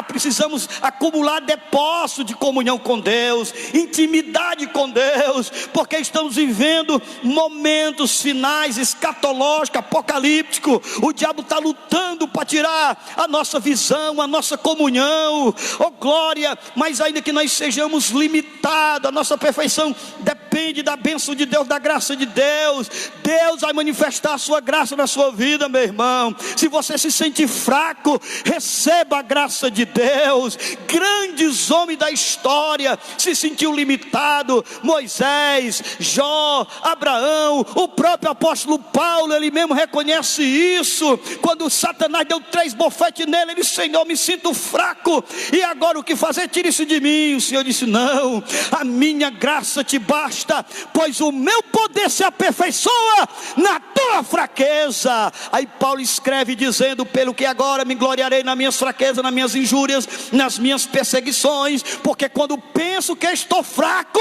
precisamos acumular depósito de comunhão com Deus, intimidade com Deus, porque estamos vivendo momentos finais, escatológicos, apocalípticos. O diabo está lutando para tirar a nossa visão, a nossa comunhão. Oh glória. Mas ainda que nós sejamos limitados, a nossa perfeição depende da bênção de Deus, da graça de Deus. Deus vai manifestar a sua graça na sua vida, meu irmão. Se você se sente fraco, receba a graça de Deus. Grandes homens da história se sentiu limitado: Moisés, Jó, Abraão, o próprio apóstolo Paulo, ele mesmo reconhece isso. Quando Satanás deu 3 bofetes nele, ele disse: Senhor, me sinto fraco, e agora o que fazer? Tira isso de mim. O Senhor disse: não, a minha graça te basta, pois o meu poder se aperfeiçoa na tua fraqueza. Aí Paulo escreve dizendo: pelo que agora me gloriarei nas minhas fraquezas, nas minhas injúrias, nas minhas perseguições, porque quando penso que estou fraco,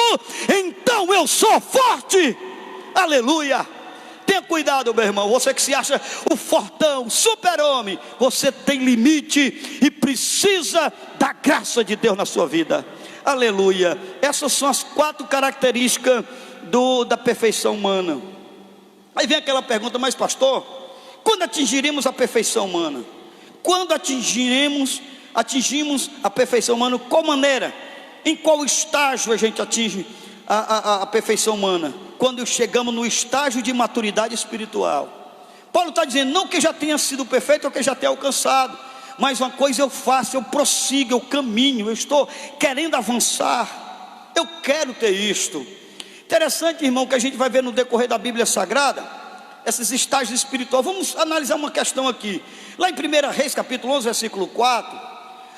então eu sou forte. Aleluia. Tenha cuidado, meu irmão. Você que se acha o fortão, super-homem, você tem limite e precisa da graça de Deus na sua vida. Aleluia. Essas são as 4 características da perfeição humana. Aí vem aquela pergunta: mas pastor, quando atingiremos a perfeição humana? Quando atingimos a perfeição humana? Qual maneira? Em qual estágio a gente atinge a perfeição humana? Quando chegamos no estágio de maturidade espiritual. Paulo está dizendo: não que já tenha sido perfeito ou que já tenha alcançado, mas uma coisa eu faço, eu prossigo, eu caminho, eu estou querendo avançar, eu quero ter isto. Interessante, irmão, que a gente vai ver no decorrer da Bíblia Sagrada, esses estágios espirituais. Vamos analisar uma questão aqui. Lá em 1 Reis capítulo 11 versículo 4,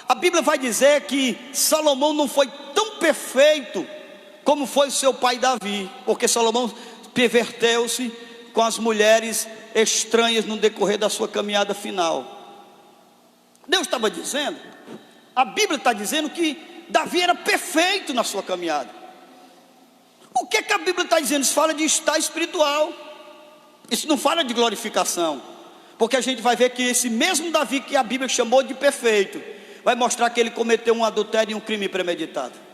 a Bíblia vai dizer que Salomão não foi tão perfeito como foi o seu pai Davi, porque Salomão perverteu-se com as mulheres estranhas no decorrer da sua caminhada final. Deus estava dizendo, a Bíblia está dizendo que Davi era perfeito na sua caminhada. O que a Bíblia está dizendo? Isso fala de estar espiritual, isso não fala de glorificação, porque a gente vai ver que esse mesmo Davi que a Bíblia chamou de perfeito, vai mostrar que ele cometeu um adultério e um crime premeditado.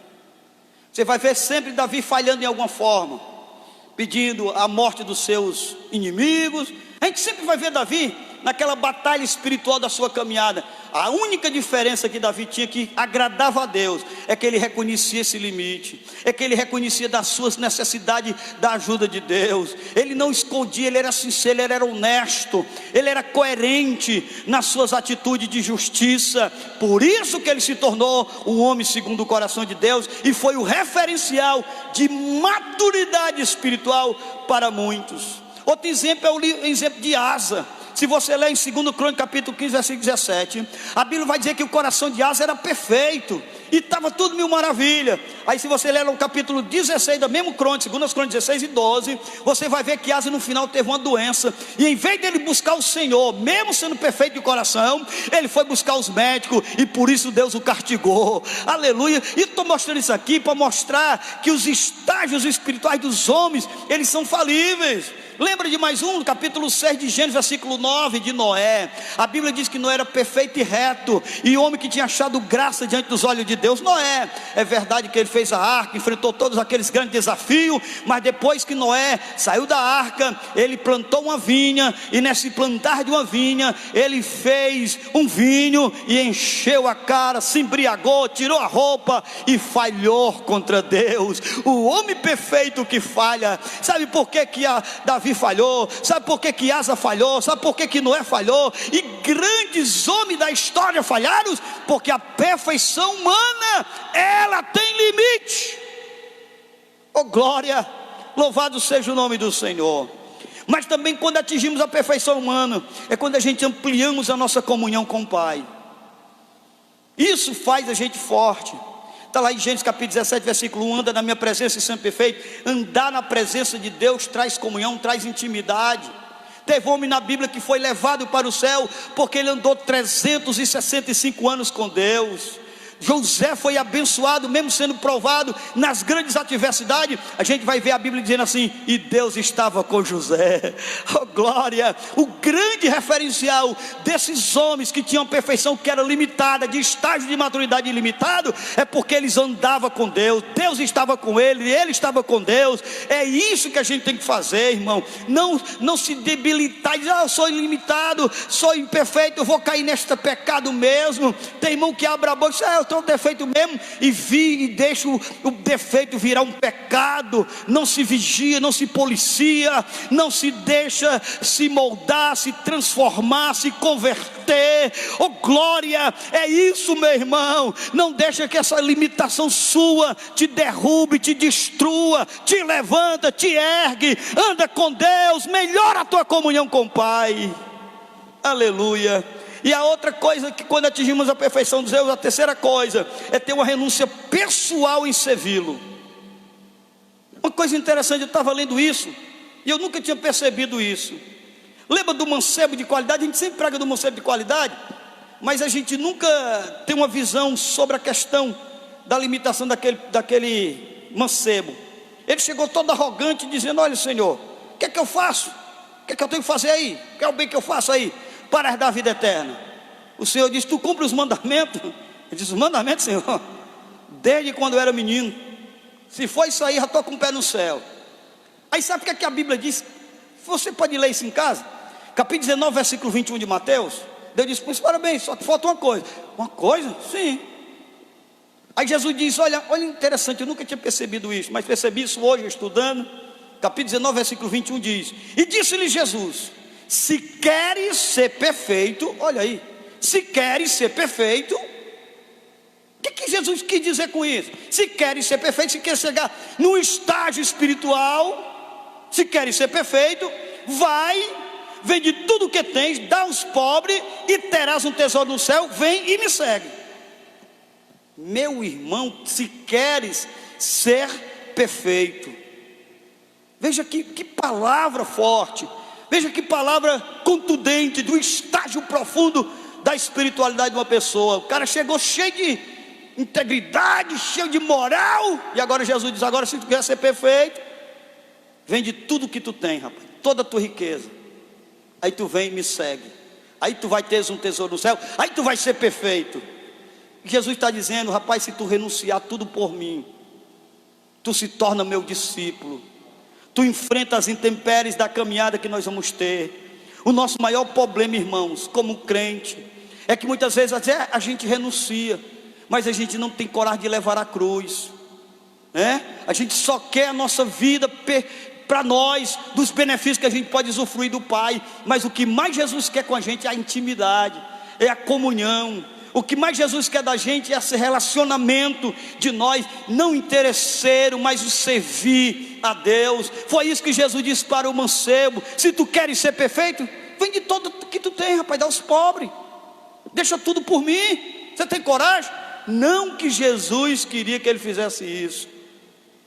Você vai ver sempre Davi falhando em alguma forma, pedindo a morte dos seus inimigos. A gente sempre vai ver Davi naquela batalha espiritual da sua caminhada. A única diferença que Davi tinha, que agradava a Deus, é que ele reconhecia esse limite, é que ele reconhecia das suas necessidades da ajuda de Deus. Ele não escondia, ele era sincero, ele era honesto, ele era coerente nas suas atitudes de justiça. Por isso que ele se tornou um homem segundo o coração de Deus, e foi o referencial de maturidade espiritual para muitos. Outro exemplo é o exemplo de Asa. Se você ler em 2 Crônicas capítulo 15, versículo 17, a Bíblia vai dizer que o coração de Asa era perfeito, e estava tudo mil maravilha. Aí se você ler no capítulo 16 da mesma Crônica, 2 Crônicas 16 e 12, você vai ver que Asa no final teve uma doença, e em vez dele buscar o Senhor, mesmo sendo perfeito de coração, ele foi buscar os médicos, e por isso Deus o castigou. Aleluia. E estou mostrando isso aqui para mostrar que os estágios espirituais dos homens, eles são falíveis. Lembra de mais um, capítulo 6 de Gênesis, versículo 9, de Noé. A Bíblia diz que Noé era perfeito e reto, e homem que tinha achado graça diante dos olhos de Deus. Noé, é verdade que ele fez a arca, enfrentou todos aqueles grandes desafios, mas depois que Noé saiu da arca, ele plantou uma vinha, e nesse plantar de uma vinha, ele fez um vinho, e encheu a cara, se embriagou, tirou a roupa, e falhou contra Deus. O homem perfeito que falha. Sabe por que Davi falhou? Sabe por que Asa falhou? Sabe por que Noé falhou? E grandes homens da história falharam? Porque a perfeição humana, ela tem limite. Oh glória, louvado seja o nome do Senhor. Mas também quando atingimos a perfeição humana, é quando a gente ampliamos a nossa comunhão com o Pai. Isso faz a gente forte. Está lá em Gênesis capítulo 17, versículo 1, anda na minha presença e sempre perfeito. Andar na presença de Deus traz comunhão, traz intimidade. Teve um homem na Bíblia que foi levado para o céu, porque ele andou 365 anos com Deus. José foi abençoado, mesmo sendo provado nas grandes adversidades. A gente vai ver a Bíblia dizendo assim: e Deus estava com José. Oh glória! O grande referencial desses homens que tinham perfeição que era limitada, de estágio de maturidade ilimitado, é porque eles andavam com Deus. Deus estava com ele, ele estava com Deus. É isso que a gente tem que fazer, irmão. Não se debilitar e dizer: eu sou ilimitado, sou imperfeito, eu vou cair neste pecado mesmo. Tem irmão que abre a boca e diz: eu estou defeito mesmo, e deixa o defeito virar um pecado. Não se vigia, não se policia, não se deixa se moldar, se transformar, se converter. Oh glória, é isso, meu irmão. Não deixa que essa limitação sua te derrube, te destrua. Te levanta, te ergue, anda com Deus, melhora a tua comunhão com o Pai. Aleluia. E a outra coisa, que quando atingimos a perfeição de Deus, a terceira coisa é ter uma renúncia pessoal em servi-lo. Uma coisa interessante, eu estava lendo isso e eu nunca tinha percebido isso. Lembra do mancebo de qualidade? A gente sempre prega do mancebo de qualidade, mas a gente nunca tem uma visão sobre a questão da limitação daquele mancebo. Ele chegou todo arrogante, dizendo: olha Senhor, o que é que eu faço? O que é que eu tenho que fazer aí? Qual é o bem que eu faço aí para herdar a vida eterna? O Senhor disse: tu cumpre os mandamentos? Ele disse: os mandamentos, Senhor? Desde quando eu era menino. Se for isso aí, já estou com o pé no céu. Aí sabe o que a Bíblia diz? Você pode ler isso em casa. Capítulo 19, versículo 21 de Mateus. Deus disse: pois parabéns, só que falta uma coisa. Uma coisa? Sim. Aí Jesus diz: olha interessante, eu nunca tinha percebido isso, mas percebi isso hoje estudando. Capítulo 19, versículo 21 diz: e disse-lhe Jesus: se queres ser perfeito, olha aí, se queres ser perfeito. O que Jesus quis dizer com isso? Se queres ser perfeito, se queres chegar no estágio espiritual, se queres ser perfeito, vai, vende tudo o que tens, dá aos pobres e terás um tesouro no céu, vem e me segue. Meu irmão, se queres ser perfeito. Veja que palavra forte, veja que palavra contundente, do estágio profundo da espiritualidade de uma pessoa. O cara chegou cheio de integridade, cheio de moral, e agora Jesus diz: agora se tu quer ser perfeito, vende tudo que tu tem, rapaz, toda a tua riqueza, aí tu vem e me segue, aí tu vai ter um tesouro no céu, aí tu vai ser perfeito. Jesus está dizendo: rapaz, se tu renunciar tudo por mim, tu se torna meu discípulo, tu enfrenta as intempéries da caminhada que nós vamos ter. O nosso maior problema, irmãos, como crente, é que muitas vezes até a gente renuncia, mas a gente não tem coragem de levar a cruz, né? A gente só quer a nossa vida para nós, dos benefícios que a gente pode usufruir do Pai, mas o que mais Jesus quer com a gente é a intimidade, é a comunhão. O que mais Jesus quer da gente é esse relacionamento de nós, não interesseiro, mas o servir a Deus. Foi isso que Jesus disse para o mancebo: se tu queres ser perfeito, vende todo o que tu tem, rapaz, dá aos pobres, deixa tudo por mim. Você tem coragem? Não que Jesus queria que ele fizesse isso,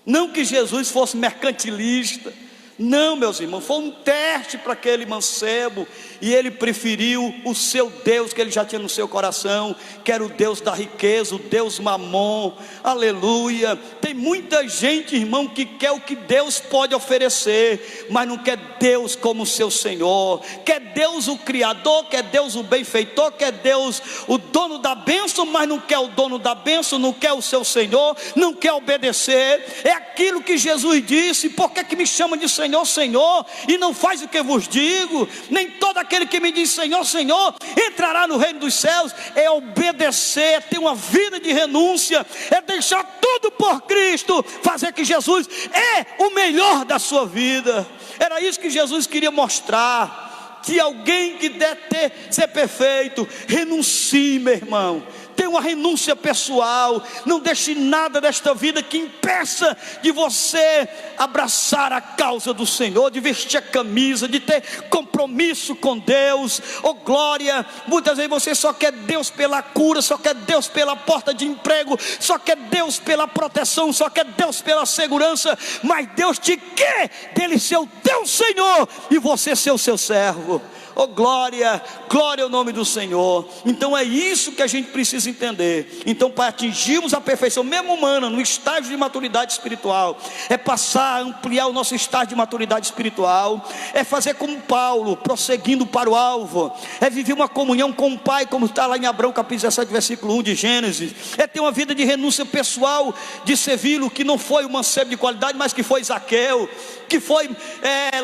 não que Jesus fosse mercantilista, não, meus irmãos, foi um teste para aquele mancebo, e ele preferiu o seu Deus que ele já tinha no seu coração, que era o Deus da riqueza, o Deus Mamon. Aleluia. Tem muita gente, irmão, que quer o que Deus pode oferecer, mas não quer Deus como seu Senhor, quer Deus o Criador, quer Deus o benfeitor, quer Deus o dono da bênção, mas não quer o dono da bênção, não quer o seu Senhor, não quer obedecer. É aquilo que Jesus disse: por que me chama de Senhor, Senhor, e não faz o que vos digo? Nem todo aquele que me diz Senhor, Senhor, entrará no reino dos céus. É obedecer, é ter uma vida de renúncia, é deixar tudo por Cristo, fazer que Jesus é o melhor da sua vida. Era isso que Jesus queria mostrar, que alguém que deve ser perfeito, renuncie, meu irmão. Tenha uma renúncia pessoal, não deixe nada desta vida que impeça de você abraçar a causa do Senhor, de vestir a camisa, de ter compromisso com Deus. Oh glória, muitas vezes você só quer Deus pela cura, só quer Deus pela porta de emprego, só quer Deus pela proteção, só quer Deus pela segurança, mas Deus te quer dele ser o teu Senhor e você ser o seu servo. Oh glória, glória ao nome do Senhor. Então é isso que a gente precisa entender. Então, para atingirmos a perfeição, mesmo humana, no estágio de maturidade espiritual, é passar a ampliar o nosso estágio de maturidade espiritual, é fazer como Paulo, prosseguindo para o alvo, é viver uma comunhão com o Pai, como está lá em Abraão capítulo 17 versículo 1 de Gênesis, é ter uma vida de renúncia pessoal, de servi-lo, que não foi o mancebo de qualidade, mas que foi Zaqueu, que foi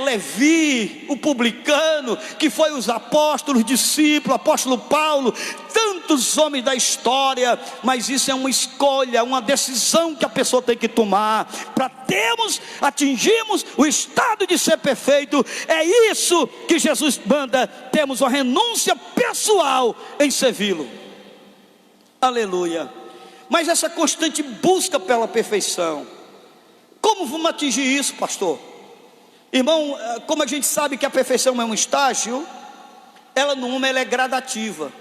Levi, o publicano, que foi os apóstolos, discípulos, apóstolo Paulo, tantos homens da história. Mas isso é uma escolha, uma decisão que a pessoa tem que tomar para atingirmos o estado de ser perfeito. É isso que Jesus manda, temos uma renúncia pessoal em servi-lo. Aleluia. Mas essa constante busca pela perfeição, como vamos atingir isso, pastor? Irmão, como a gente sabe que a perfeição é um estágio, ela é gradativa.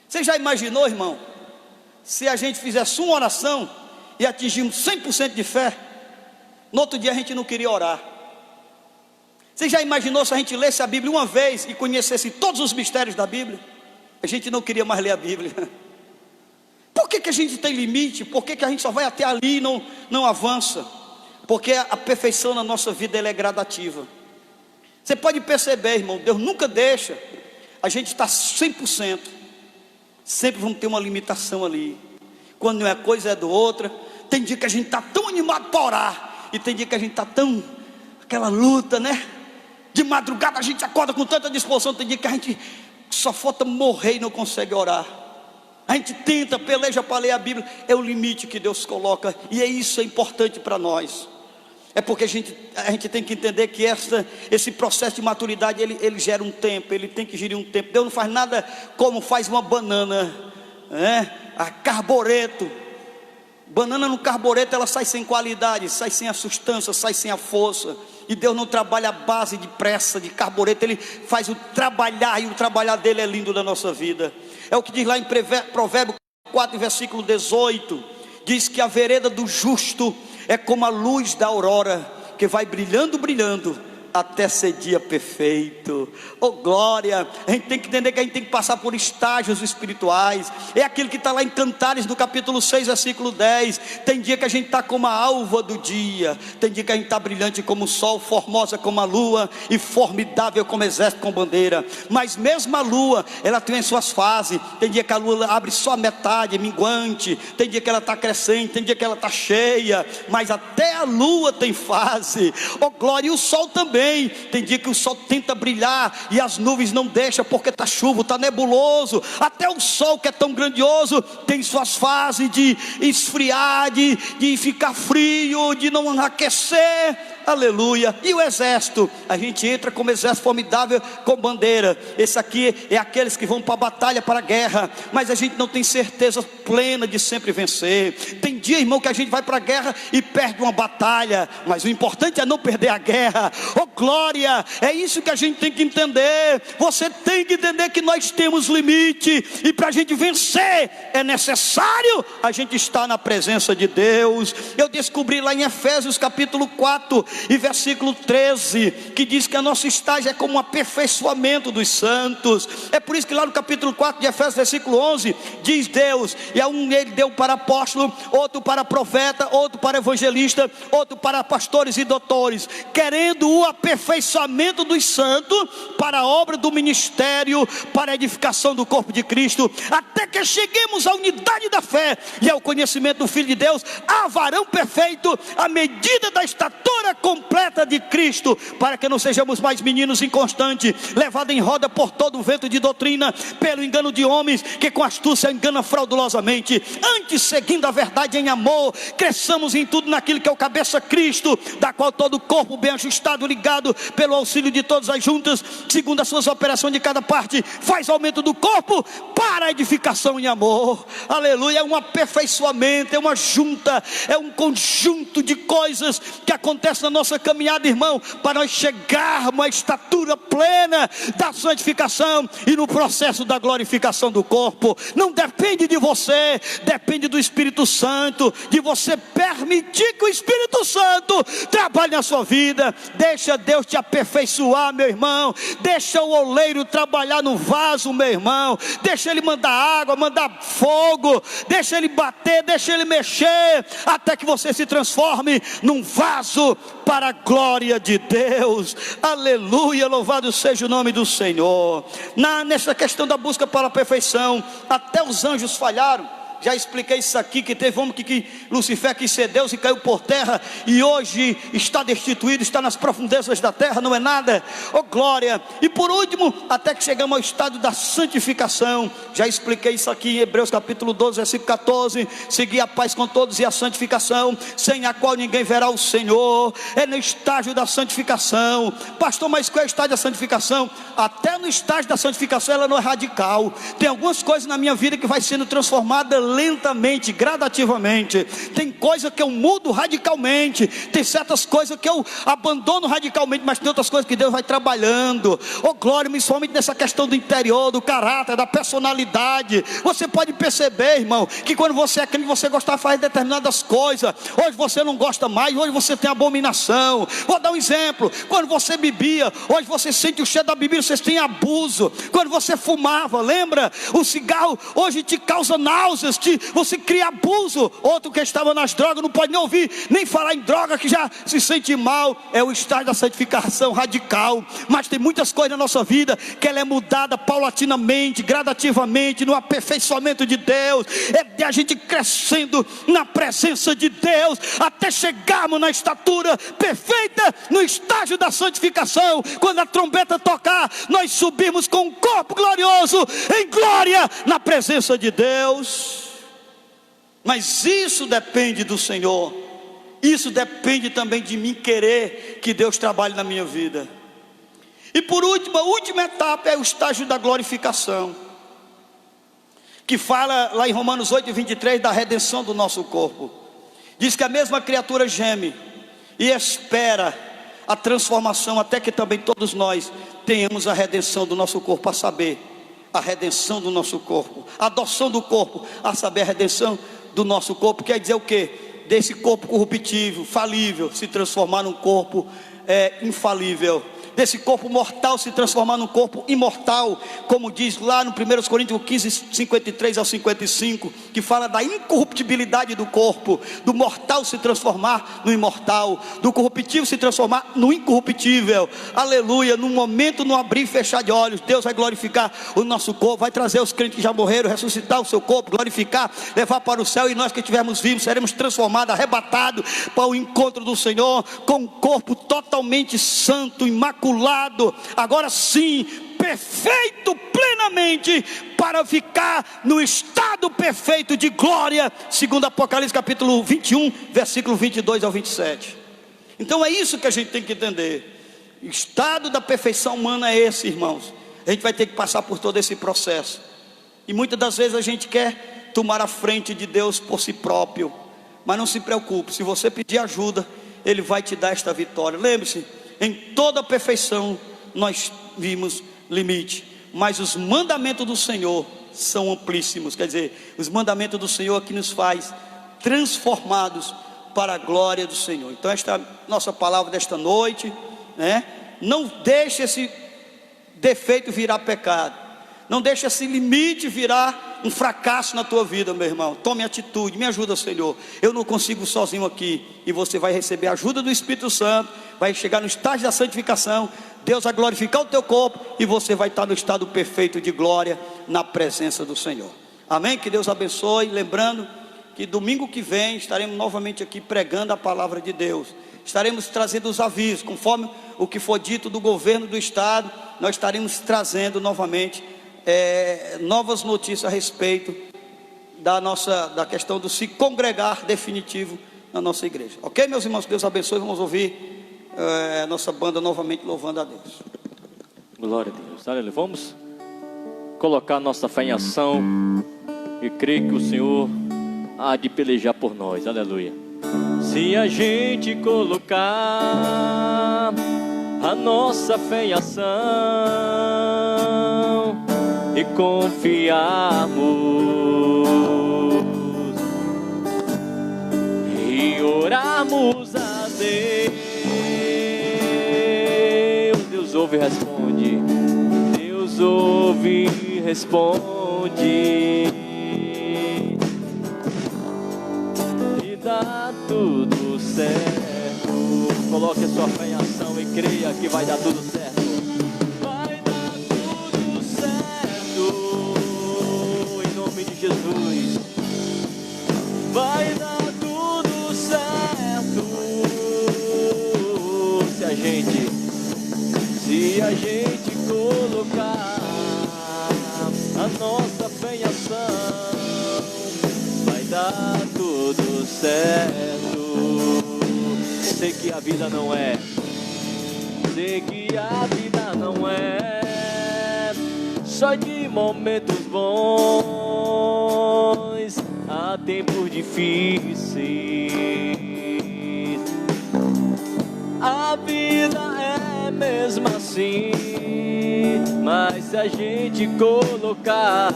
Você já imaginou, irmão, se a gente fizesse uma oração e atingirmos 100% de fé, no outro dia a gente não queria orar? Você já imaginou se a gente lesse a Bíblia uma vez e conhecesse todos os mistérios da Bíblia? A gente não queria mais ler a Bíblia. Por que a gente tem limite? Por que a gente só vai até ali e não avança? Porque a perfeição na nossa vida, ela é gradativa. Você pode perceber, irmão, Deus nunca deixa a gente estar 100%. Sempre vamos ter uma limitação ali. Quando não é coisa, é do outra. Tem dia que a gente está tão animado para orar, e tem dia que a gente está tão, aquela luta, né? De madrugada a gente acorda com tanta disposição. Tem dia que a gente só falta morrer e não consegue orar. A gente tenta, peleja para ler a Bíblia. É o limite que Deus coloca, e isso é importante para nós. É porque a gente tem que entender que esse processo de maturidade, ele gera um tempo, ele tem que gerir um tempo. Deus não faz nada como faz uma banana, né? A carbureto. Banana no carbureto, ela sai sem qualidade, sai sem a sustância, sai sem a força. E Deus não trabalha a base de pressa, de carbureto. Ele faz o trabalhar, e o trabalhar dele é lindo na nossa vida. É o que diz lá em Provérbios 4, versículo 18. Diz que a vereda do justo é como a luz da aurora, que vai brilhando, brilhando, até ser dia perfeito. Oh glória! A gente tem que entender que a gente tem que passar por estágios espirituais. É aquilo que está lá em Cantares, no capítulo 6, versículo 10. Tem dia que a gente está como a alva do dia, tem dia que a gente está brilhante como o sol, formosa como a lua e formidável como exército com bandeira. Mas mesmo a lua, ela tem as suas fases. Tem dia que a lua abre só a metade, minguante. Tem dia que ela está crescente, tem dia que ela está cheia. Mas até a lua tem fase. Oh glória! E o sol também. Tem dia que o sol tenta brilhar e as nuvens não deixam, porque está chuva, está nebuloso. Até o sol, que é tão grandioso, tem suas fases de esfriar, de ficar frio, de não aquecer. Aleluia. E o exército, a gente entra como exército formidável com bandeira. Esse aqui é aqueles que vão para a batalha, para a guerra, mas a gente não tem certeza plena de sempre vencer. Tem dia, irmão, que a gente vai para a guerra e perde uma batalha, mas o importante é não perder a guerra. Oh glória, é isso que a gente tem que entender. Você tem que entender que nós temos limite, e para a gente vencer é necessário a gente estar na presença de Deus. Eu descobri lá em Efésios capítulo 4 e versículo 13, que diz que a nossa estágio é como um aperfeiçoamento dos santos. É por isso que lá no capítulo 4 de Efésios, versículo 11, diz Deus: e a um ele deu para apóstolo, outro para profeta, outro para evangelista, outro para pastores e doutores, querendo o aperfeiçoamento dos santos para a obra do ministério, para a edificação do corpo de Cristo, até que cheguemos à unidade da fé e ao conhecimento do Filho de Deus, a varão perfeito, à medida da estatura completa de Cristo, para que não sejamos mais meninos inconstantes, levados em roda por todo o vento de doutrina, pelo engano de homens que com astúcia enganam fraudulosamente. Antes, seguindo a verdade em amor, cresçamos em tudo naquilo que é o cabeça Cristo, da qual todo o corpo bem ajustado, ligado pelo auxílio de todas as juntas, segundo as suas operações de cada parte, faz aumento do corpo para a edificação em amor. Aleluia. É um aperfeiçoamento, é uma junta, é um conjunto de coisas que acontece na nossa caminhada, irmão, para nós chegarmos à estatura plena da santificação e no processo da glorificação do corpo. Não depende de você, depende do Espírito Santo, de você permitir que o Espírito Santo trabalhe na sua vida. Deixa Deus te aperfeiçoar, meu irmão. Deixa o oleiro trabalhar no vaso, meu irmão. Deixa ele mandar água, mandar fogo, deixa ele bater, deixa ele mexer, até que você se transforme num vaso para a glória de Deus. Aleluia, louvado seja o nome do Senhor. Nessa questão da busca para a perfeição, até os anjos falharam. Já expliquei isso aqui, que teve homem que Lucifer quis ser Deus e caiu por terra, e hoje está destituído, está nas profundezas da terra, não é nada. Oh glória. E por último, até que chegamos ao estado da santificação. Já expliquei isso aqui em Hebreus capítulo 12, versículo 14. Seguir a paz com todos e a santificação, sem a qual ninguém verá o Senhor. É no estágio da santificação. Pastor, mas qual é o estágio da santificação? Até no estágio da santificação ela não é radical. Tem algumas coisas na minha vida que vai sendo transformada lentamente, gradativamente. Tem coisa que eu mudo radicalmente, tem certas coisas que eu abandono radicalmente, mas tem outras coisas que Deus vai trabalhando. Oh glória, principalmente nessa questão do interior, do caráter, da personalidade. Você pode perceber, irmão, que quando você é crente, você gosta de fazer determinadas coisas. Hoje você não gosta mais, hoje você tem abominação. Vou dar um exemplo: quando você bebia, hoje você sente o cheiro da bebida, você tem abuso. Quando você fumava, lembra? O cigarro hoje te causa náuseas, você cria abuso. Outro que estava nas drogas não pode nem ouvir, nem falar em droga, que já se sente mal. É o estágio da santificação radical. Mas tem muitas coisas na nossa vida que ela é mudada paulatinamente, gradativamente, no aperfeiçoamento de Deus. É de a gente crescendo na presença de Deus, até chegarmos na estatura perfeita, no estágio da santificação. Quando a trombeta tocar, nós subimos com um corpo glorioso, em glória, na presença de Deus. Mas isso depende do Senhor. Isso depende também de mim querer que Deus trabalhe na minha vida. E por último, a última etapa é o estágio da glorificação, que fala lá em Romanos 8:23 da redenção do nosso corpo. Diz que a mesma criatura geme e espera a transformação, até que também todos nós tenhamos a redenção do nosso corpo, a saber, a redenção do nosso corpo, a adoção do corpo, a saber, a redenção do nosso corpo. Quer dizer o quê? desse corpo corruptível, falível, se transformar num corpo infalível, desse corpo mortal se transformar num corpo imortal, como diz lá no 1 Coríntios 15, 53 ao 55, que fala da incorruptibilidade do corpo, do mortal se transformar no imortal, do corruptível se transformar no incorruptível. Aleluia. No momento, no abrir e fechar de olhos, Deus vai glorificar o nosso corpo, vai trazer os crentes que já morreram, ressuscitar o seu corpo, glorificar, levar para o céu, e nós que estivermos vivos seremos transformados, arrebatados para o encontro do Senhor, com um corpo totalmente santo, imaculado, agora sim, perfeito plenamente, para ficar no estado perfeito de glória, segundo Apocalipse capítulo 21, versículo 22 ao 27. Então é isso que a gente tem que entender. O estado da perfeição humana é esse, irmãos. A gente vai ter que passar por todo esse processo, e muitas das vezes a gente quer tomar a frente de Deus por si próprio, mas não se preocupe, se você pedir ajuda, Ele vai te dar esta vitória. Lembre-se, em toda perfeição nós vimos limite, mas os mandamentos do Senhor são amplíssimos. Quer dizer, os mandamentos do Senhor que nos faz transformados para a glória do Senhor. Então esta é a nossa palavra desta noite, né? Não deixe esse defeito virar pecado, não deixe esse limite virar um fracasso na tua vida, meu irmão. Tome atitude, me ajuda, Senhor, eu não consigo sozinho aqui, e você vai receber a ajuda do Espírito Santo, vai chegar no estágio da santificação, Deus vai glorificar o teu corpo, e você vai estar no estado perfeito de glória, na presença do Senhor. Amém? Que Deus abençoe. Lembrando que domingo que vem estaremos novamente aqui pregando a palavra de Deus, estaremos trazendo os avisos, conforme o que foi dito do governo do estado, nós estaremos trazendo novamente novas notícias a respeito da questão do se congregar definitivo na nossa igreja. Ok, meus irmãos? Deus abençoe. Vamos ouvir a nossa banda novamente louvando a Deus. Glória a Deus. Aleluia. Vamos colocar nossa fé em ação e crer que o Senhor há de pelejar por nós. Aleluia. Se a gente colocar a nossa fé em ação e confiarmos e orarmos a Deus, Deus ouve e responde. Deus ouve e responde, e dá tudo certo. Coloque a sua fé em ação e creia que vai dar tudo certo. Jesus, vai dar tudo certo. Se a gente colocar a nossa fé em ação, vai dar tudo certo. Sei que a vida não é só de momentos bons, há tempos difíceis. A vida é mesmo assim, mas se a gente colocar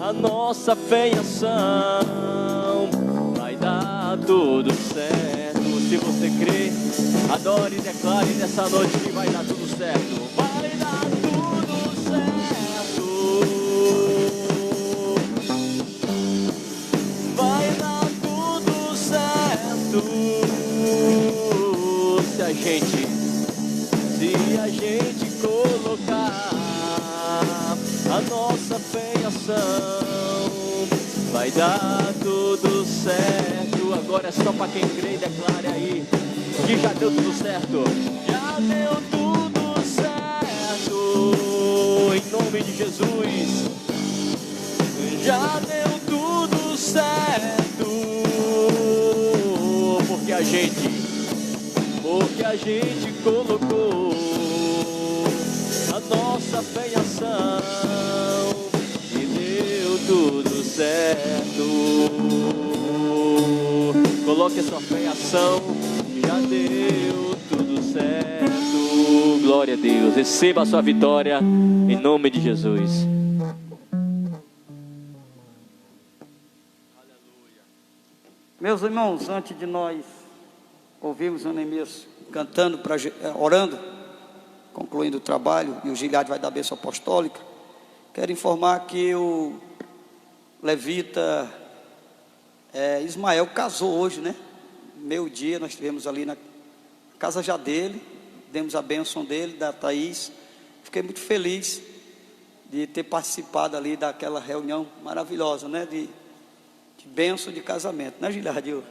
a nossa fé em ação, vai dar tudo certo. Se você crê, adore e declare nessa noite que vai dar tudo certo. Vai dar tudo certo. Vai dar tudo certo. Se a gente colocar a nossa fé em ação, vai dar tudo certo. Agora é só para quem crê e declare aí que já deu tudo certo. Já deu tudo certo, em nome de Jesus. Já deu tudo certo, porque a gente colocou a nossa fé em ação e deu tudo certo. Coloque a sua fé em ação, já deu tudo certo. Glória a Deus. Receba a sua vitória em nome de Jesus. Meus Meus irmãos, antes de nós ouvirmos o Neemias cantando, orando, concluindo o trabalho, e o Gileade vai dar a bênção apostólica, quero informar que o levita Ismael casou hoje, né? Meio-dia nós estivemos ali na casa já dele, demos a bênção dele, da Thaís. Fiquei muito feliz de ter participado ali daquela reunião maravilhosa, né? De bênção de casamento, né, Gileade?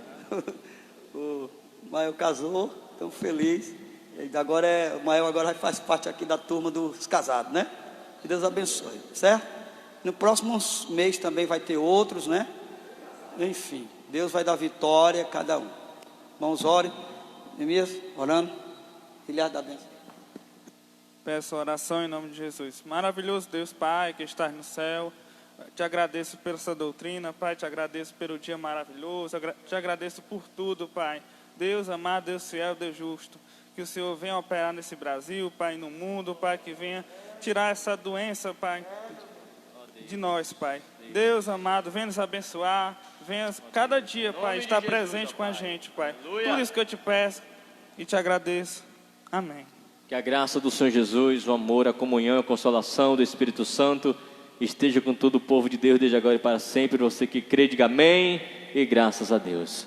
O Mael casou, tão feliz. E agora o Mael agora faz parte aqui da turma dos casados, né? Que Deus abençoe, certo? No próximo mês também vai ter outros, né? Enfim, Deus vai dar vitória a cada um. Irmãos, orem. Neemias, orando. Gileade da bênção. Peço oração em nome de Jesus. Maravilhoso Deus Pai, que estás no céu. Te agradeço por essa doutrina, Pai. Te agradeço pelo dia maravilhoso. Te agradeço por tudo, Pai. Deus amado, Deus fiel, Deus justo. Que o Senhor venha operar nesse Brasil, Pai, no mundo, Pai. Que venha tirar essa doença, Pai, de nós, Pai. Deus amado, venha nos abençoar. Venha cada dia, Pai, estar presente com a gente, Pai. Tudo isso que eu te peço e te agradeço. Amém. Que a graça do Senhor Jesus, o amor, a comunhão, a consolação do Espírito Santo esteja com todo o povo de Deus desde agora e para sempre. Você que crê, diga amém e graças a Deus.